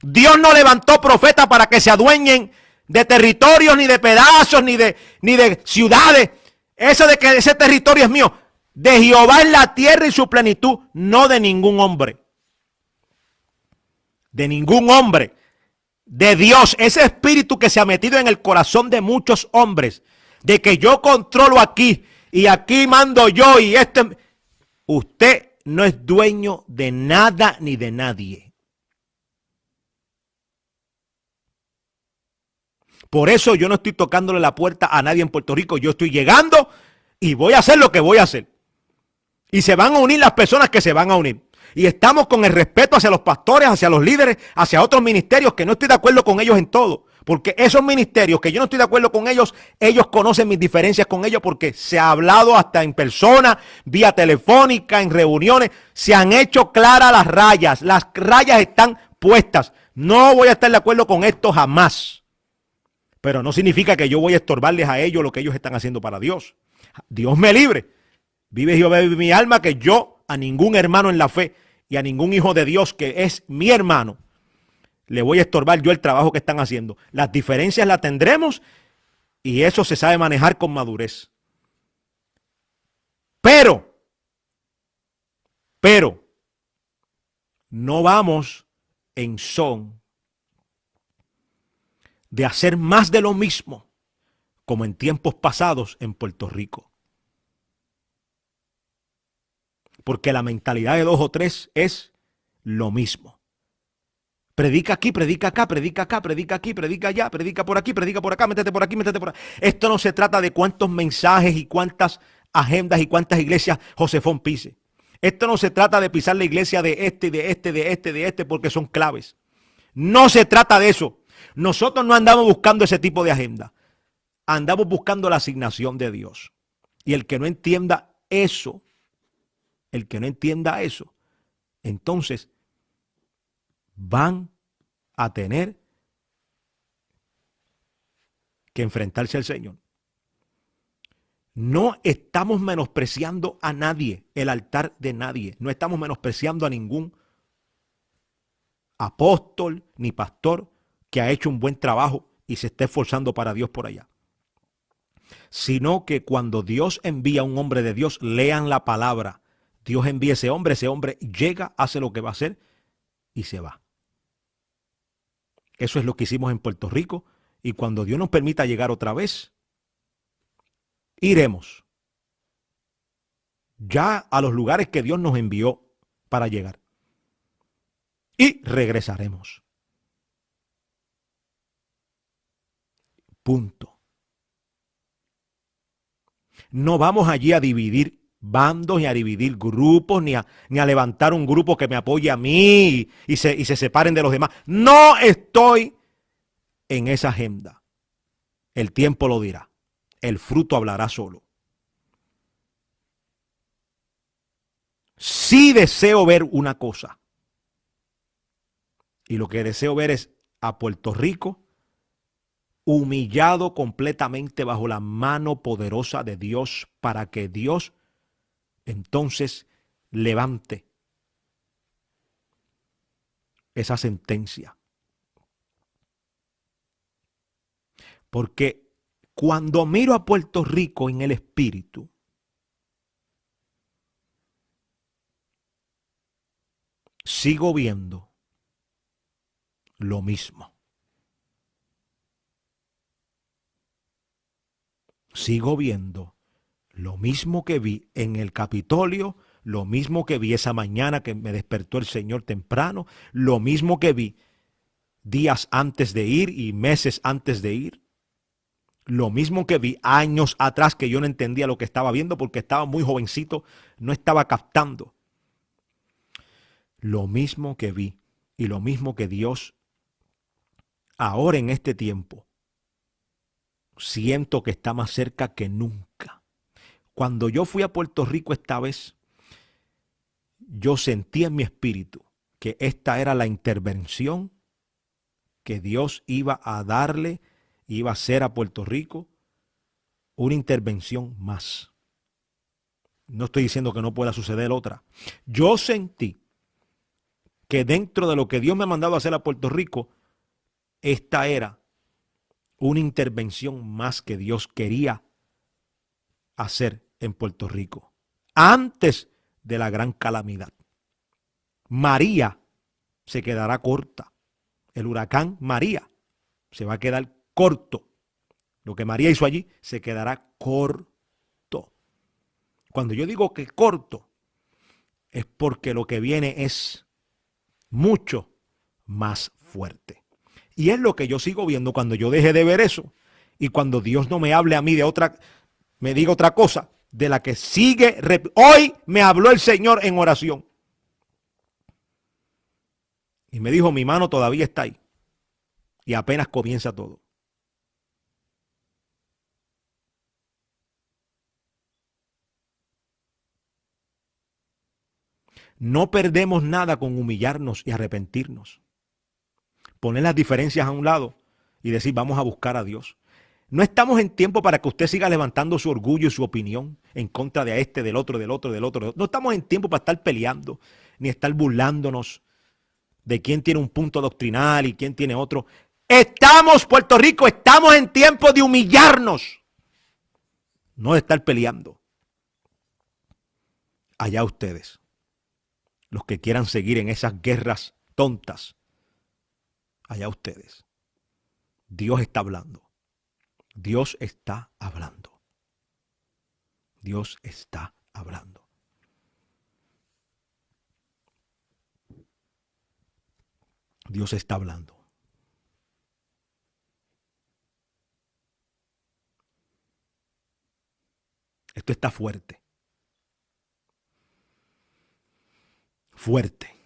Dios no levantó profetas para que se adueñen de territorios, ni de pedazos, ni de ciudades. Eso de que ese territorio es mío. De Jehová es la tierra y su plenitud, no de ningún hombre. De ningún hombre. De Dios, ese espíritu que se ha metido en el corazón de muchos hombres, de que yo controlo aquí y aquí mando yo y usted no es dueño de nada ni de nadie. Por eso yo no estoy tocándole la puerta a nadie en Puerto Rico. Yo estoy llegando y voy a hacer lo que voy a hacer. Y se van a unir las personas que se van a unir. Y estamos con el respeto hacia los pastores, hacia los líderes, hacia otros ministerios que no estoy de acuerdo con ellos en todo. Porque esos ministerios que yo no estoy de acuerdo con ellos, ellos conocen mis diferencias con ellos porque se ha hablado hasta en persona, vía telefónica, en reuniones. Se han hecho claras las rayas. Las rayas están puestas. No voy a estar de acuerdo con esto jamás. Pero no significa que yo voy a estorbarles a ellos lo que ellos están haciendo para Dios. Dios me libre. Vive Jehová y mi alma, que yo a ningún hermano en la fe y a ningún hijo de Dios que es mi hermano le voy a estorbar yo el trabajo que están haciendo. Las diferencias las tendremos y eso se sabe manejar con madurez. Pero no vamos en son de hacer más de lo mismo como en tiempos pasados en Puerto Rico. Porque la mentalidad de 2 o 3 es lo mismo. Predica aquí, predica acá, predica acá, predica aquí, predica allá, predica por aquí, predica por acá, métete por aquí, métete por acá. Esto no se trata de cuántos mensajes y cuántas agendas y cuántas iglesias Josefón pise. Esto no se trata de pisar la iglesia de este, porque son claves. No se trata de eso. Nosotros no andamos buscando ese tipo de agenda. Andamos buscando la asignación de Dios. Y el que no entienda eso, entonces van a tener que enfrentarse al Señor. No estamos menospreciando a nadie, el altar de nadie. No estamos menospreciando a ningún apóstol ni pastor que ha hecho un buen trabajo y se esté esforzando para Dios por allá. Sino que cuando Dios envía a un hombre de Dios, lean la palabra. Dios envía a ese hombre llega, hace lo que va a hacer y se va. Eso es lo que hicimos en Puerto Rico y cuando Dios nos permita llegar otra vez, iremos ya a los lugares que Dios nos envió para llegar y regresaremos. Punto. No vamos allí a dividir bandos, ni a dividir grupos, ni a levantar un grupo que me apoye a mí y se separen de los demás. No estoy en esa agenda. El tiempo lo dirá. El fruto hablará solo. Sí deseo ver una cosa. Y lo que deseo ver es a Puerto Rico humillado completamente bajo la mano poderosa de Dios, para que Dios entonces levante esa sentencia. Porque cuando miro a Puerto Rico en el espíritu, sigo viendo lo mismo. Sigo viendo lo mismo que vi en el Capitolio, lo mismo que vi esa mañana que me despertó el Señor temprano, lo mismo que vi días antes de ir y meses antes de ir, lo mismo que vi años atrás que yo no entendía lo que estaba viendo porque estaba muy jovencito, no estaba captando. Lo mismo que vi y lo mismo que Dios ahora en este tiempo siento que está más cerca que nunca. Cuando yo fui a Puerto Rico esta vez, yo sentí en mi espíritu que esta era la intervención que Dios iba a darle, iba a hacer a Puerto Rico, una intervención más. No estoy diciendo que no pueda suceder otra. Yo sentí que dentro de lo que Dios me ha mandado a hacer a Puerto Rico, esta era una intervención más que Dios quería hacer en Puerto Rico antes de la gran calamidad. María se quedará corta. El huracán María se va a quedar corto. Lo que María hizo allí se quedará corto. Cuando yo digo que corto, es porque lo que viene es mucho más fuerte. Y es lo que yo sigo viendo cuando yo deje de ver eso. Y cuando Dios no me hable a mí de otra, me diga otra cosa, de la que sigue. Hoy me habló el Señor en oración. Y me dijo, mi mano todavía está ahí. Y apenas comienza todo. No perdemos nada con humillarnos y arrepentirnos. Poner las diferencias a un lado y decir, vamos a buscar a Dios. No estamos en tiempo para que usted siga levantando su orgullo y su opinión en contra de este, del otro, del otro, del otro. No estamos en tiempo para estar peleando, ni estar burlándonos de quién tiene un punto doctrinal y quién tiene otro. Estamos, Puerto Rico, estamos en tiempo de humillarnos, no de estar peleando. Allá ustedes, los que quieran seguir en esas guerras tontas, allá ustedes. Dios está hablando. Dios está hablando. Dios está hablando. Dios está hablando. Esto está fuerte. Fuerte.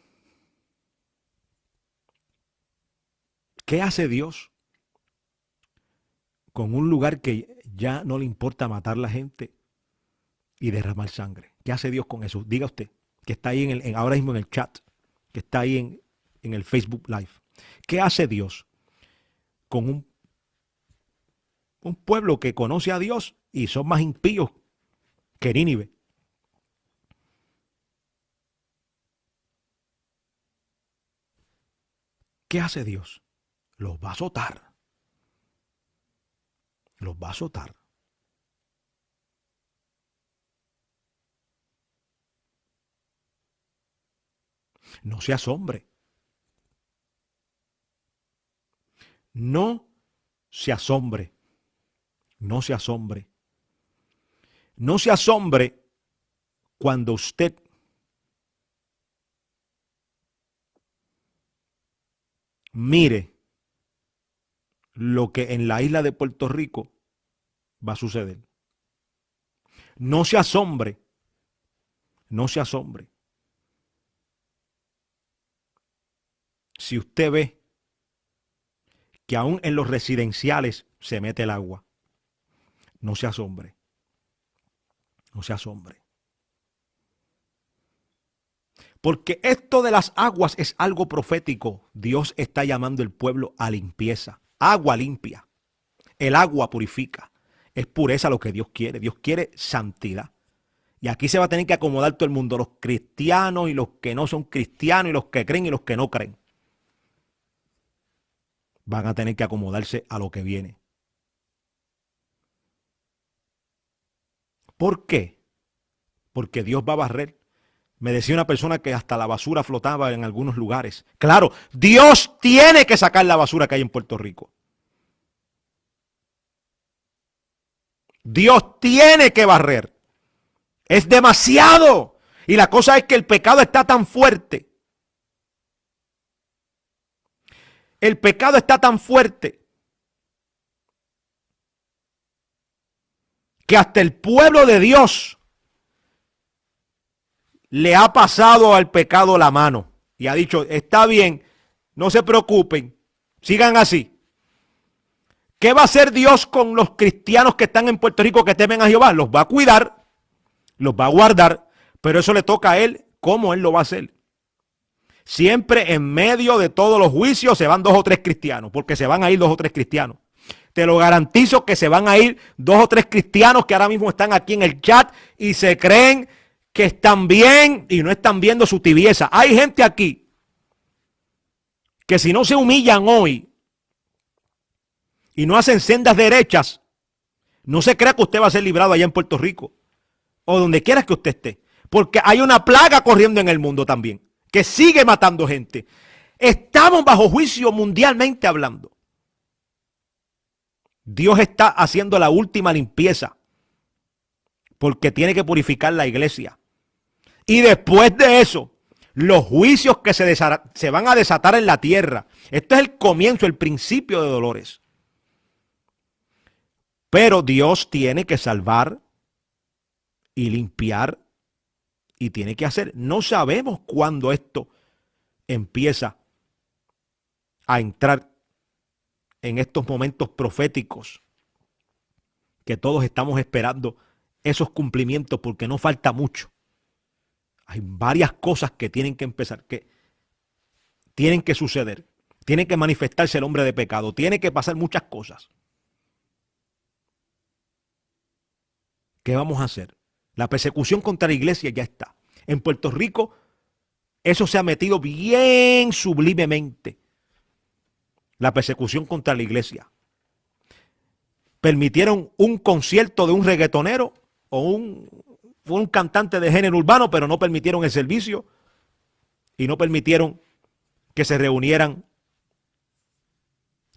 ¿Qué hace Dios con un lugar que ya no le importa matar a la gente y derramar sangre? ¿Qué hace Dios con eso? Diga usted, que está ahí ahora mismo en el chat, que está ahí en el Facebook Live. ¿Qué hace Dios con un pueblo que conoce a Dios y son más impíos que Nínive? ¿Qué hace Dios? Los va a azotar. Los va a azotar. No se asombre. No se asombre. No se asombre. No se asombre cuando usted mire lo que en la isla de Puerto Rico va a suceder. No se asombre. No se asombre. Si usted ve que aún en los residenciales se mete el agua, no se asombre. No se asombre. Porque esto de las aguas es algo profético. Dios está llamando al pueblo a limpieza. Agua limpia. El agua purifica. Es pureza lo que Dios quiere. Dios quiere santidad. Y aquí se va a tener que acomodar todo el mundo. Los cristianos y los que no son cristianos y los que creen y los que no creen. Van a tener que acomodarse a lo que viene. ¿Por qué? Porque Dios va a barrer. Me decía una persona que hasta la basura flotaba en algunos lugares. Claro, Dios tiene que sacar la basura que hay en Puerto Rico. Dios tiene que barrer. Es demasiado. Y la cosa es que el pecado está tan fuerte. El pecado está tan fuerte que hasta el pueblo de Dios le ha pasado al pecado la mano y ha dicho, está bien, no se preocupen, sigan así. ¿Qué va a hacer Dios con los cristianos que están en Puerto Rico que temen a Jehová? Los va a cuidar, los va a guardar, pero eso le toca a Él, ¿cómo Él lo va a hacer? Siempre en medio de todos los juicios se van 2 o 3 cristianos, porque se van a ir 2 o 3 cristianos. Te lo garantizo que se van a ir 2 o 3 cristianos que ahora mismo están aquí en el chat y se creen que están bien y no están viendo su tibieza. Hay gente aquí que si no se humillan hoy y no hacen sendas derechas, no se crea que usted va a ser librado allá en Puerto Rico o donde quiera que usted esté. Porque hay una plaga corriendo en el mundo también, que sigue matando gente. Estamos bajo juicio mundialmente hablando. Dios está haciendo la última limpieza porque tiene que purificar la iglesia. Y después de eso, los juicios que se van a desatar en la tierra. Esto es el comienzo, el principio de dolores. Pero Dios tiene que salvar y limpiar y tiene que hacer. No sabemos cuándo esto empieza a entrar en estos momentos proféticos que todos estamos esperando esos cumplimientos porque no falta mucho. Hay varias cosas que tienen que empezar, que tienen que suceder. Tiene que manifestarse el hombre de pecado. Tiene que pasar muchas cosas. ¿Qué vamos a hacer? La persecución contra la iglesia ya está. En Puerto Rico, eso se ha metido bien sublimemente. La persecución contra la iglesia. Permitieron un concierto de un reggaetonero o un cantante de género urbano, pero no permitieron el servicio y no permitieron que se reunieran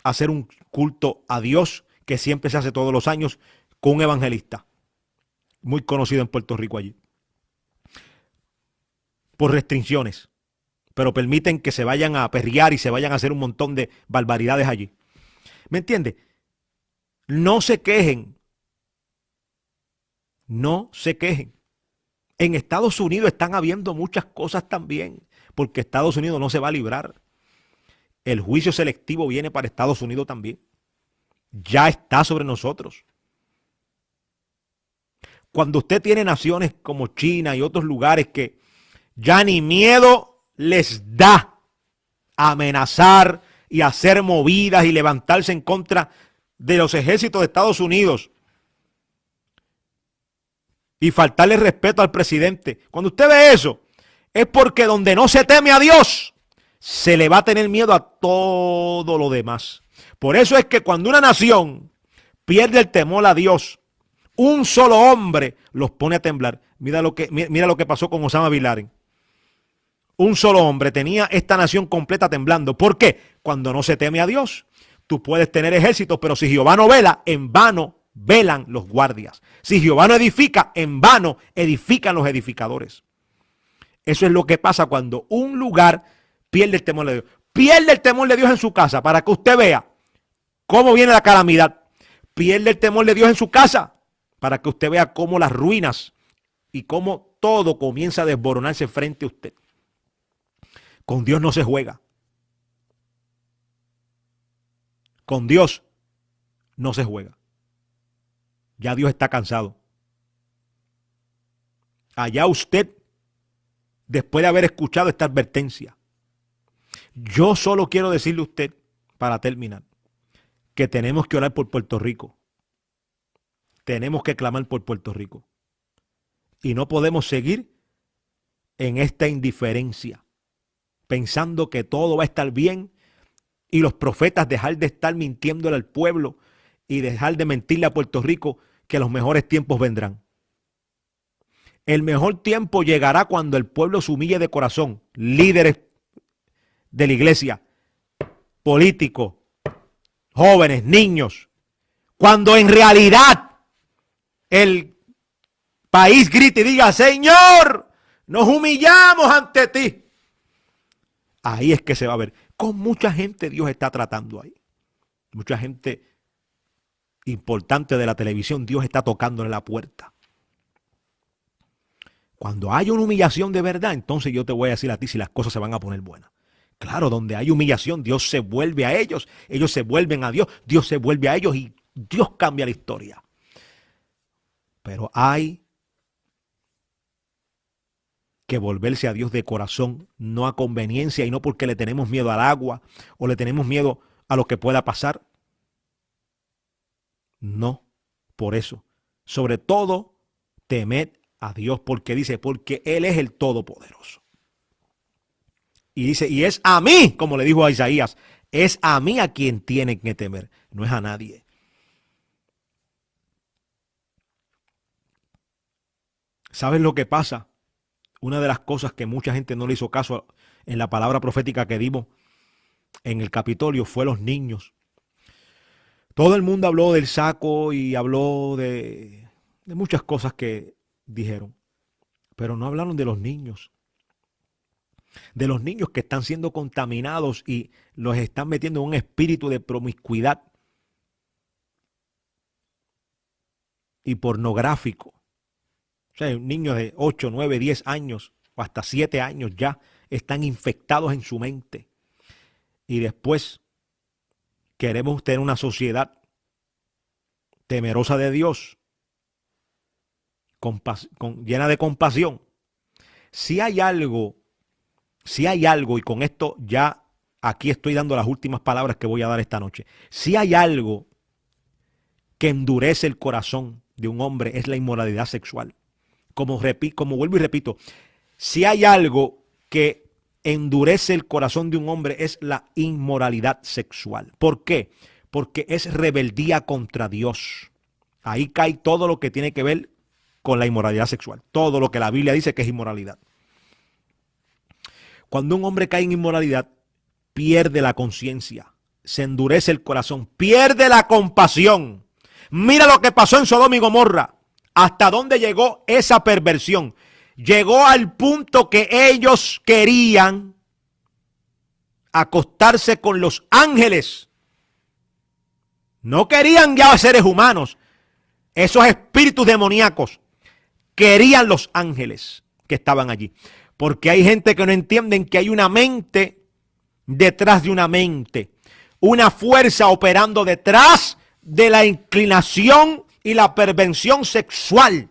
a hacer un culto a Dios que siempre se hace todos los años con un evangelista muy conocido en Puerto Rico allí. Por restricciones, pero permiten que se vayan a perrear y se vayan a hacer un montón de barbaridades allí. ¿Me entiende? No se quejen. No se quejen. En Estados Unidos están habiendo muchas cosas también, porque Estados Unidos no se va a librar. El juicio selectivo viene para Estados Unidos también. Ya está sobre nosotros. Cuando usted tiene naciones como China y otros lugares que ya ni miedo les da amenazar y hacer movidas y levantarse en contra de los ejércitos de Estados Unidos y faltarle respeto al presidente. Cuando usted ve eso, es porque donde no se teme a Dios, se le va a tener miedo a todo lo demás. Por eso es que cuando una nación pierde el temor a Dios, un solo hombre los pone a temblar. Mira lo que pasó con Osama Bin Laden. Un solo hombre tenía esta nación completa temblando. ¿Por qué? Cuando no se teme a Dios. Tú puedes tener ejércitos, pero si Jehová no vela, en vano velan los guardias. Si Jehová no edifica, en vano edifican los edificadores. Eso es lo que pasa cuando un lugar pierde el temor de Dios. Pierde el temor de Dios en su casa para que usted vea cómo viene la calamidad. Pierde el temor de Dios en su casa para que usted vea cómo las ruinas y cómo todo comienza a desboronarse frente a usted. Con Dios no se juega. Con Dios no se juega. Ya Dios está cansado. Allá usted después de haber escuchado esta advertencia. Yo solo quiero decirle a usted, para terminar, que tenemos que orar por Puerto Rico. Tenemos que clamar por Puerto Rico. Y no podemos seguir en esta indiferencia, pensando que todo va a estar bien y los profetas dejar de estar mintiéndole al pueblo y dejar de mentirle a Puerto Rico que los mejores tiempos vendrán. El mejor tiempo llegará cuando el pueblo se humille de corazón, líderes de la iglesia, políticos, jóvenes, niños, cuando en realidad el país grite y diga: Señor, nos humillamos ante ti. Ahí es que se va a ver. Con mucha gente Dios está tratando ahí. Mucha gente importante de la televisión, Dios está tocándole la puerta. Cuando hay una humillación de verdad, entonces yo te voy a decir a ti si las cosas se van a poner buenas. Claro, donde hay humillación, Dios se vuelve a ellos se vuelven a Dios, Dios se vuelve a ellos y Dios cambia la historia. Pero hay que volverse a Dios de corazón, no a conveniencia y no porque le tenemos miedo al agua o le tenemos miedo a lo que pueda pasar. No, por eso. Sobre todo, temed a Dios, porque dice, porque Él es el Todopoderoso. Y dice, y es a mí, como le dijo a Isaías, es a mí a quien tienen que temer, no es a nadie. ¿Sabes lo que pasa? Una de las cosas que mucha gente no le hizo caso en la palabra profética que dimos en el Capitolio fue los niños. Todo el mundo habló del saco y habló de muchas cosas que dijeron, pero no hablaron de los niños. De los niños que están siendo contaminados y los están metiendo en un espíritu de promiscuidad y pornográfico. O sea, niños de 8, 9, 10 años o hasta 7 años ya están infectados en su mente. Y después queremos tener una sociedad temerosa de Dios, llena de compasión. Si hay algo, y con esto ya aquí estoy dando las últimas palabras que voy a dar esta noche. Si hay algo que endurece el corazón de un hombre es la inmoralidad sexual. Como vuelvo y repito, si hay algo que endurece el corazón de un hombre es la inmoralidad sexual. ¿Por qué? Porque es rebeldía contra Dios. Ahí cae todo lo que tiene que ver con la inmoralidad sexual. Todo lo que la Biblia dice que es inmoralidad. Cuando un hombre cae en inmoralidad, pierde la conciencia, se endurece el corazón, pierde la compasión. Mira lo que pasó en Sodoma y Gomorra. ¿Hasta dónde llegó esa perversión? Llegó al punto que ellos querían acostarse con los ángeles. No querían ya seres humanos. Esos espíritus demoníacos querían los ángeles que estaban allí. Porque hay gente que no entienden que hay una mente detrás de una mente. Una fuerza operando detrás de la inclinación y la perversión sexual.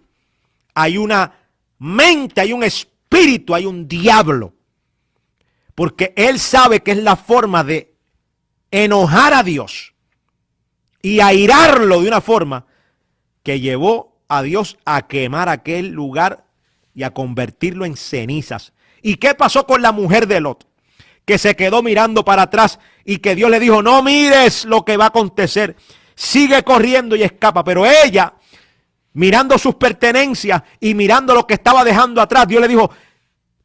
Hay una mente, hay un espíritu, hay un diablo. Porque él sabe que es la forma de enojar a Dios y airarlo de una forma que llevó a Dios a quemar aquel lugar y a convertirlo en cenizas. ¿Y qué pasó con la mujer de Lot? Que se quedó mirando para atrás y que Dios le dijo, no mires lo que va a acontecer. Sigue corriendo y escapa. Pero ella, mirando sus pertenencias y mirando lo que estaba dejando atrás, Dios le dijo,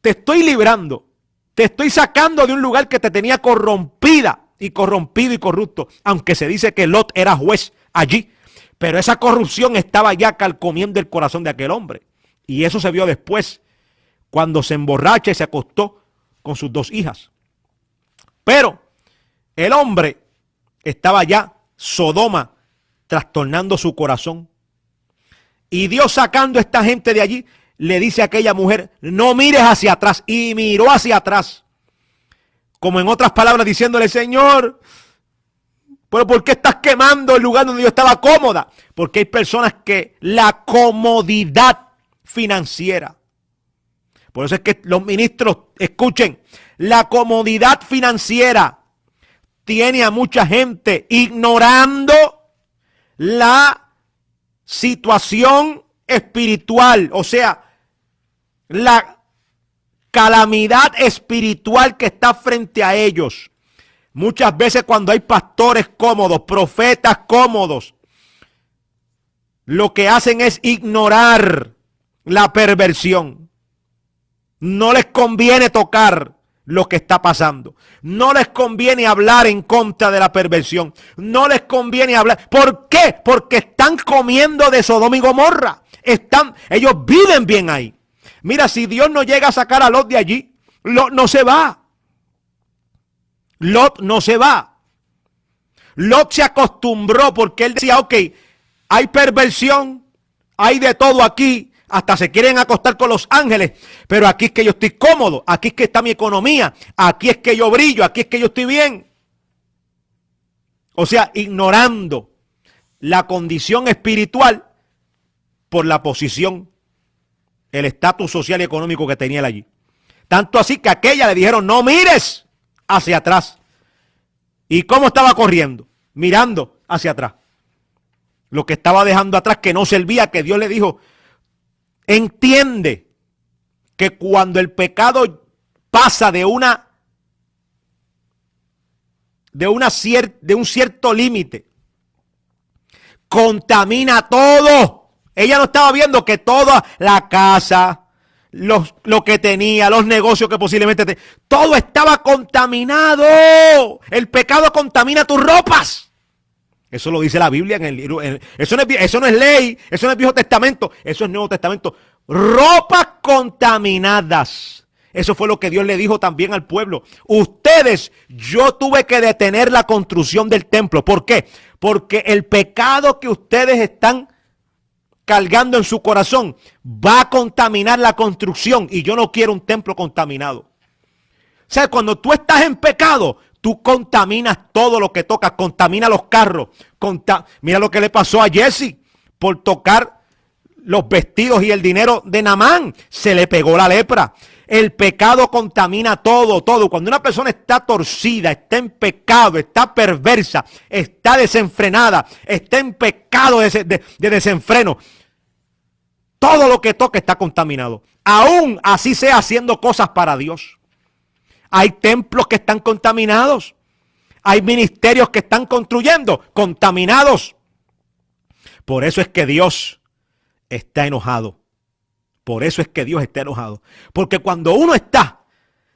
te estoy librando. Te estoy sacando de un lugar que te tenía corrompida y corrompido y corrupto. Aunque se dice que Lot era juez allí. Pero esa corrupción estaba ya carcomiendo el corazón de aquel hombre. Y eso se vio después, cuando se emborracha y se acostó con sus 2 hijas. Pero el hombre estaba ya Sodoma, trastornando su corazón. Y Dios, sacando a esta gente de allí, le dice a aquella mujer, no mires hacia atrás. Y miró hacia atrás. Como en otras palabras, diciéndole, Señor, ¿pero por qué estás quemando el lugar donde yo estaba cómoda? Porque hay personas que la comodidad financiera, Por eso es que los ministros, escuchen, la comodidad financiera tiene a mucha gente ignorando la situación espiritual, o sea, la calamidad espiritual que está frente a ellos. Muchas veces cuando hay pastores cómodos, profetas cómodos, lo que hacen es ignorar la perversión. No les conviene tocar lo que está pasando. No les conviene hablar en contra de la perversión. No les conviene hablar. ¿Por qué? Porque están comiendo de Sodoma y Gomorra. Ellos viven bien ahí. Mira, si Dios no llega a sacar a Lot de allí, Lot no se va. Lot no se va. Lot se acostumbró porque él decía, ok, hay perversión, hay de todo aquí, hasta se quieren acostar con los ángeles, pero aquí es que yo estoy cómodo, aquí es que está mi economía, aquí es que yo brillo, aquí es que yo estoy bien. O sea, ignorando la condición espiritual por la posición, el estatus social y económico que tenía él allí. Tanto así que a aquella le dijeron, no mires hacia atrás. ¿Y cómo estaba corriendo? Mirando hacia atrás. Lo que estaba dejando atrás que no servía, que Dios le dijo, entiende que cuando el pecado pasa de un cierto límite, contamina todo. Ella no estaba viendo que toda la casa, lo que tenía, los negocios que posiblemente todo estaba contaminado. El pecado contamina tus ropas. Eso lo dice la Biblia en el libro. Eso no es ley, eso no es Viejo Testamento, eso es Nuevo Testamento. Ropas contaminadas. Eso fue lo que Dios le dijo también al pueblo. Yo tuve que detener la construcción del templo. ¿Por qué? Porque el pecado que ustedes están cargando en su corazón va a contaminar la construcción y yo no quiero un templo contaminado. O sea, cuando tú estás en pecado, tú contaminas todo lo que tocas, contamina los carros. Mira lo que le pasó a Jesse por tocar los vestidos y el dinero de Naamán. Se le pegó la lepra. El pecado contamina todo. Cuando una persona está torcida, está en pecado, está perversa, está desenfrenada, está en pecado de desenfreno, todo lo que toca está contaminado. Aún así sea haciendo cosas para Dios. Hay templos que están contaminados. Hay ministerios que están construyendo contaminados. Por eso es que Dios está enojado. Por eso es que Dios está enojado. Porque cuando uno está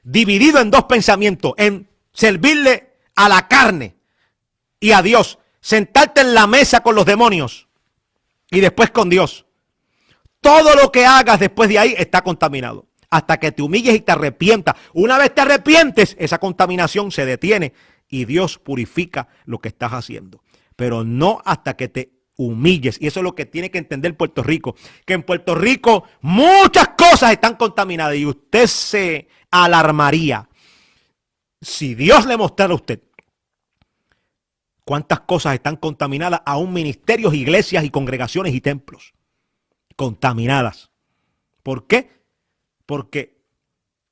dividido en dos pensamientos, en servirle a la carne y a Dios, sentarte en la mesa con los demonios y después con Dios, todo lo que hagas después de ahí está contaminado. Hasta que te humilles y te arrepientas. Una vez te arrepientes, esa contaminación se detiene y Dios purifica lo que estás haciendo. Pero no hasta que te humilles. Y eso es lo que tiene que entender Puerto Rico. Que en Puerto Rico muchas cosas están contaminadas y usted se alarmaría si Dios le mostrara a usted cuántas cosas están contaminadas, aún ministerios, iglesias y congregaciones y templos. Contaminadas. ¿Por qué? Porque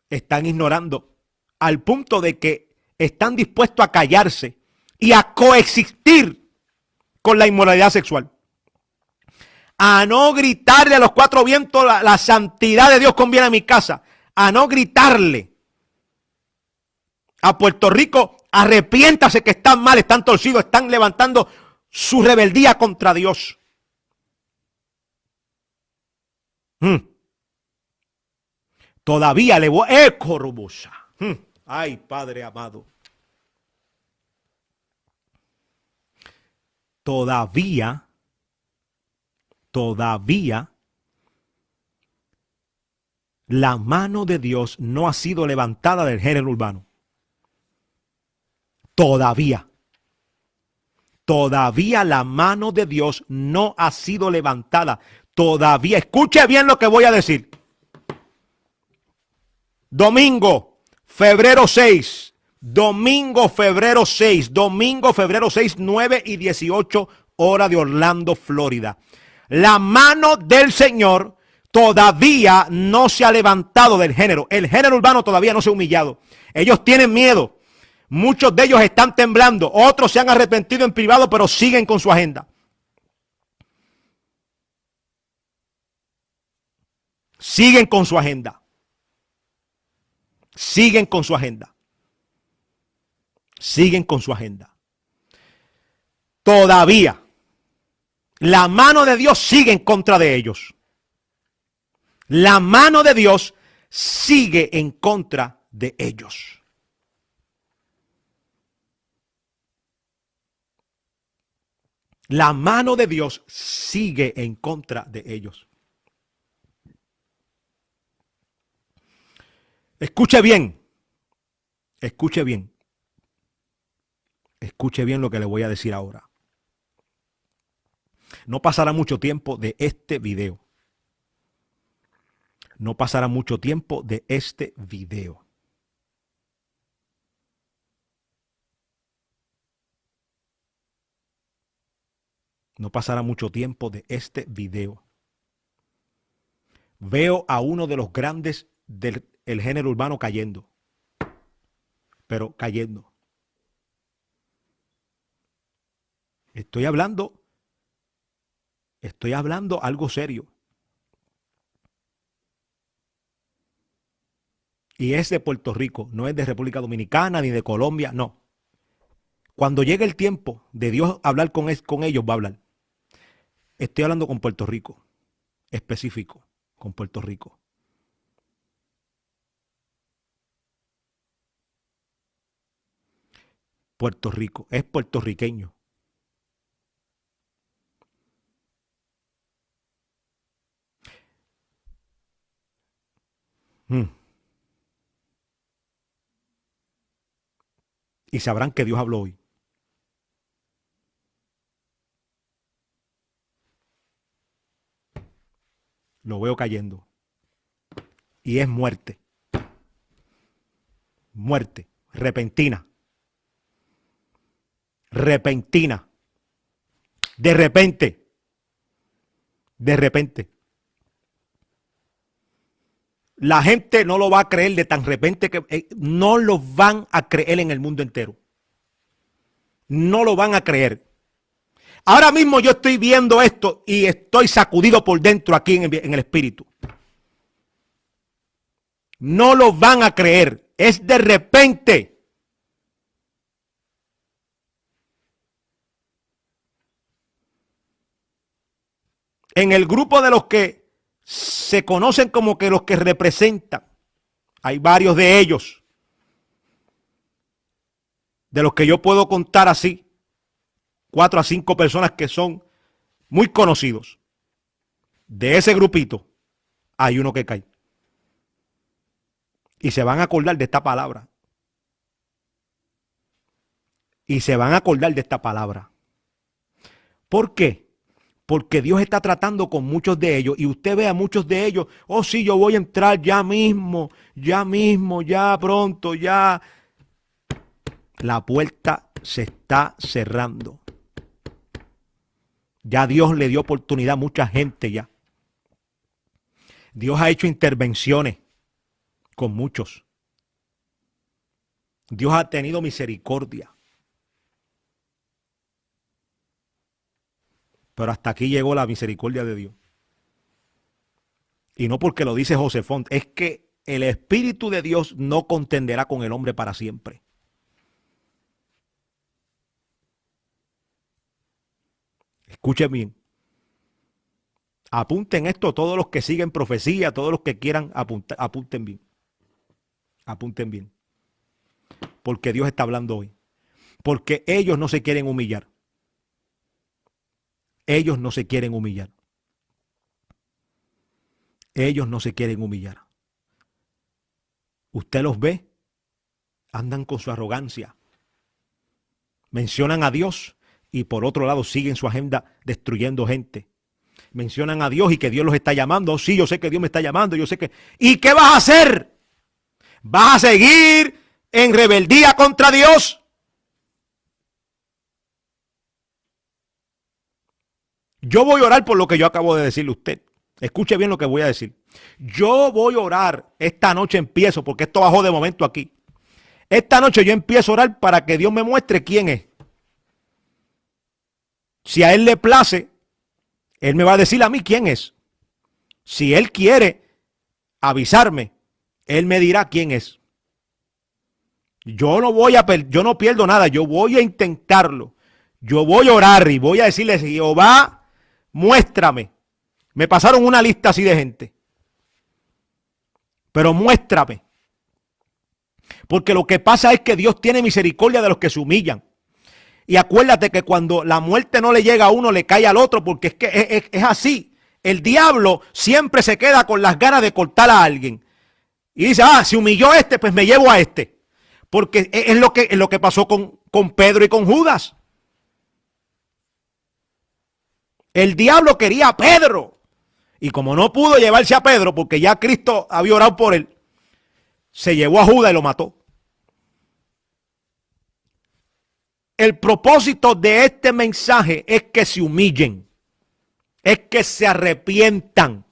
están ignorando al punto de que están dispuestos a callarse y a coexistir con la inmoralidad sexual. A no gritarle a los cuatro vientos la santidad de Dios conviene a mi casa. A no gritarle a Puerto Rico, arrepiéntase que están mal, están torcidos, están levantando su rebeldía contra Dios. Todavía le voy a corrobosa. Ay, Padre amado. Todavía la mano de Dios no ha sido levantada del género urbano. Todavía la mano de Dios no ha sido levantada. Todavía, escuche bien lo que voy a decir. Domingo, febrero 6, 9 y 18 hora de Orlando, Florida. La mano del Señor todavía no se ha levantado del género. El género urbano todavía no se ha humillado. Ellos tienen miedo. Muchos de ellos están temblando. Otros se han arrepentido en privado, pero siguen con su agenda. Siguen con su agenda. Siguen con su agenda. Siguen con su agenda. Todavía la mano de Dios sigue en contra de ellos. La mano de Dios sigue en contra de ellos. La mano de Dios sigue en contra de ellos. Escuche bien. Escuche bien. Escuche bien lo que le voy a decir ahora. No pasará mucho tiempo de este video. No pasará mucho tiempo de este video. No pasará mucho tiempo de este video. Veo a uno de los grandes del género urbano cayendo. Pero cayendo. Estoy hablando algo serio. Y es de Puerto Rico, no es de República Dominicana ni de Colombia, no. Cuando llegue el tiempo de Dios hablar con ellos, va a hablar. Estoy hablando con Puerto Rico, específico, con Puerto Rico. Puerto Rico, es puertorriqueño. Y sabrán que Dios habló hoy. Lo veo cayendo. Y es muerte. Muerte. Repentina. Repentina. De repente. De repente. La gente no lo va a creer de tan repente que no lo van a creer en el mundo entero. No lo van a creer. Ahora mismo yo estoy viendo esto y estoy sacudido por dentro aquí en el espíritu. No lo van a creer. Es de repente. En el grupo de los que se conocen como que los que representan, hay varios de ellos, de los que yo puedo contar así, 4 a 5 personas que son muy conocidos. De ese grupito hay uno que cae. Y se van a acordar de esta palabra. Y se van a acordar de esta palabra. ¿Por qué? Porque Dios está tratando con muchos de ellos. Y usted ve a muchos de ellos. Oh, sí, yo voy a entrar ya mismo, ya pronto, ya. La puerta se está cerrando. Ya Dios le dio oportunidad a mucha gente ya. Dios ha hecho intervenciones con muchos. Dios ha tenido misericordia. Pero hasta aquí llegó la misericordia de Dios. Y no porque lo dice José Font, es que el Espíritu de Dios no contenderá con el hombre para siempre. Escuchen bien. Apunten esto todos los que siguen profecía, todos los que quieran apunten bien. Apunten bien. Porque Dios está hablando hoy. Porque ellos no se quieren humillar. Ellos no se quieren humillar. Ellos no se quieren humillar. Usted los ve, andan con su arrogancia. Mencionan a Dios y por otro lado siguen su agenda destruyendo gente. Mencionan a Dios y que Dios los está llamando. Oh, sí, yo sé que Dios me está llamando, yo sé que... ¿Y qué vas a hacer? ¿Vas a seguir en rebeldía contra Dios? Yo voy a orar por lo que yo acabo de decirle a usted. Escuche bien lo que voy a decir. Yo voy a orar, esta noche empiezo, porque esto bajó de momento aquí. Esta noche yo empiezo a orar para que Dios me muestre quién es. Si a Él le place, Él me va a decir a mí quién es. Si Él quiere avisarme, Él me dirá quién es. Yo no pierdo nada, yo voy a intentarlo. Yo voy a orar y voy a decirle, Jehová, muéstrame. Me pasaron una lista así de gente. Pero muéstrame. Porque lo que pasa es que Dios tiene misericordia de los que se humillan. Y acuérdate que cuando la muerte no le llega a uno, le cae al otro, porque es que es así. El diablo siempre se queda con las ganas de cortar a alguien. Y dice, si humilló a este, pues me llevo a este. Porque es lo que pasó con Pedro y con Judas. El diablo quería a Pedro. Y como no pudo llevarse a Pedro, porque ya Cristo había orado por él, se llevó a Judas y lo mató. El propósito de este mensaje es que se humillen, es que se arrepientan.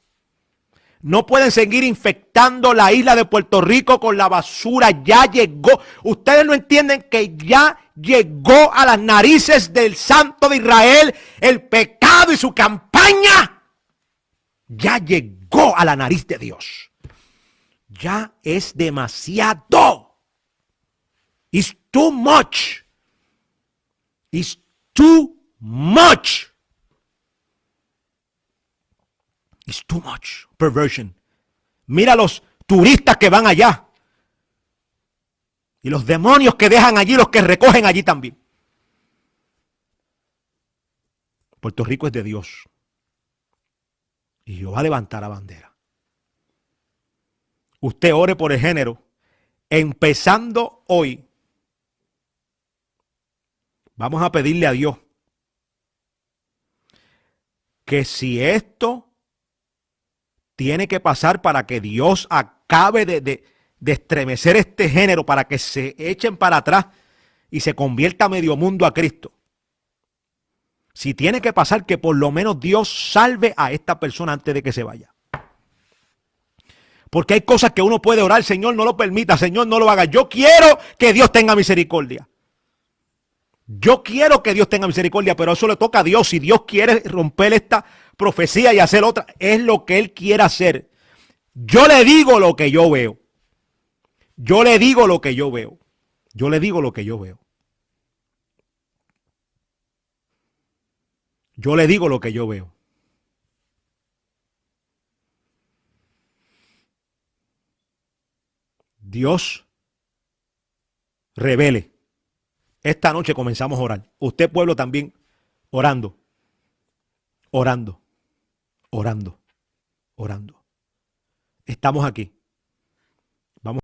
No pueden seguir infectando la isla de Puerto Rico con la basura. Ya llegó. Ustedes no entienden que ya llegó a las narices del Santo de Israel el pecado y su campaña. Ya llegó a la nariz de Dios. Ya es demasiado. It's too much. It's too much. It's too much. Perversion. Mira los turistas que van allá. Y los demonios que dejan allí, los que recogen allí también. Puerto Rico es de Dios. Y Jehová levantará bandera. Usted ore por el género. Empezando hoy. Vamos a pedirle a Dios que si esto tiene que pasar para que Dios acabe de estremecer este género, para que se echen para atrás y se convierta medio mundo a Cristo. Si tiene que pasar, que por lo menos Dios salve a esta persona antes de que se vaya. Porque hay cosas que uno puede orar, Señor, no lo permita, Señor, no lo haga. Yo quiero que Dios tenga misericordia. Yo quiero que Dios tenga misericordia, pero eso le toca a Dios. Si Dios quiere romper esta profecía y hacer otra, es lo que Él quiere hacer. Yo le digo lo que yo veo. Yo le digo lo que yo veo. Yo le digo lo que yo veo. Yo le digo lo que yo veo. Dios revele. Esta noche comenzamos a orar. Usted, pueblo, también orando. Orando. Orando. Orando. Estamos aquí. Vamos.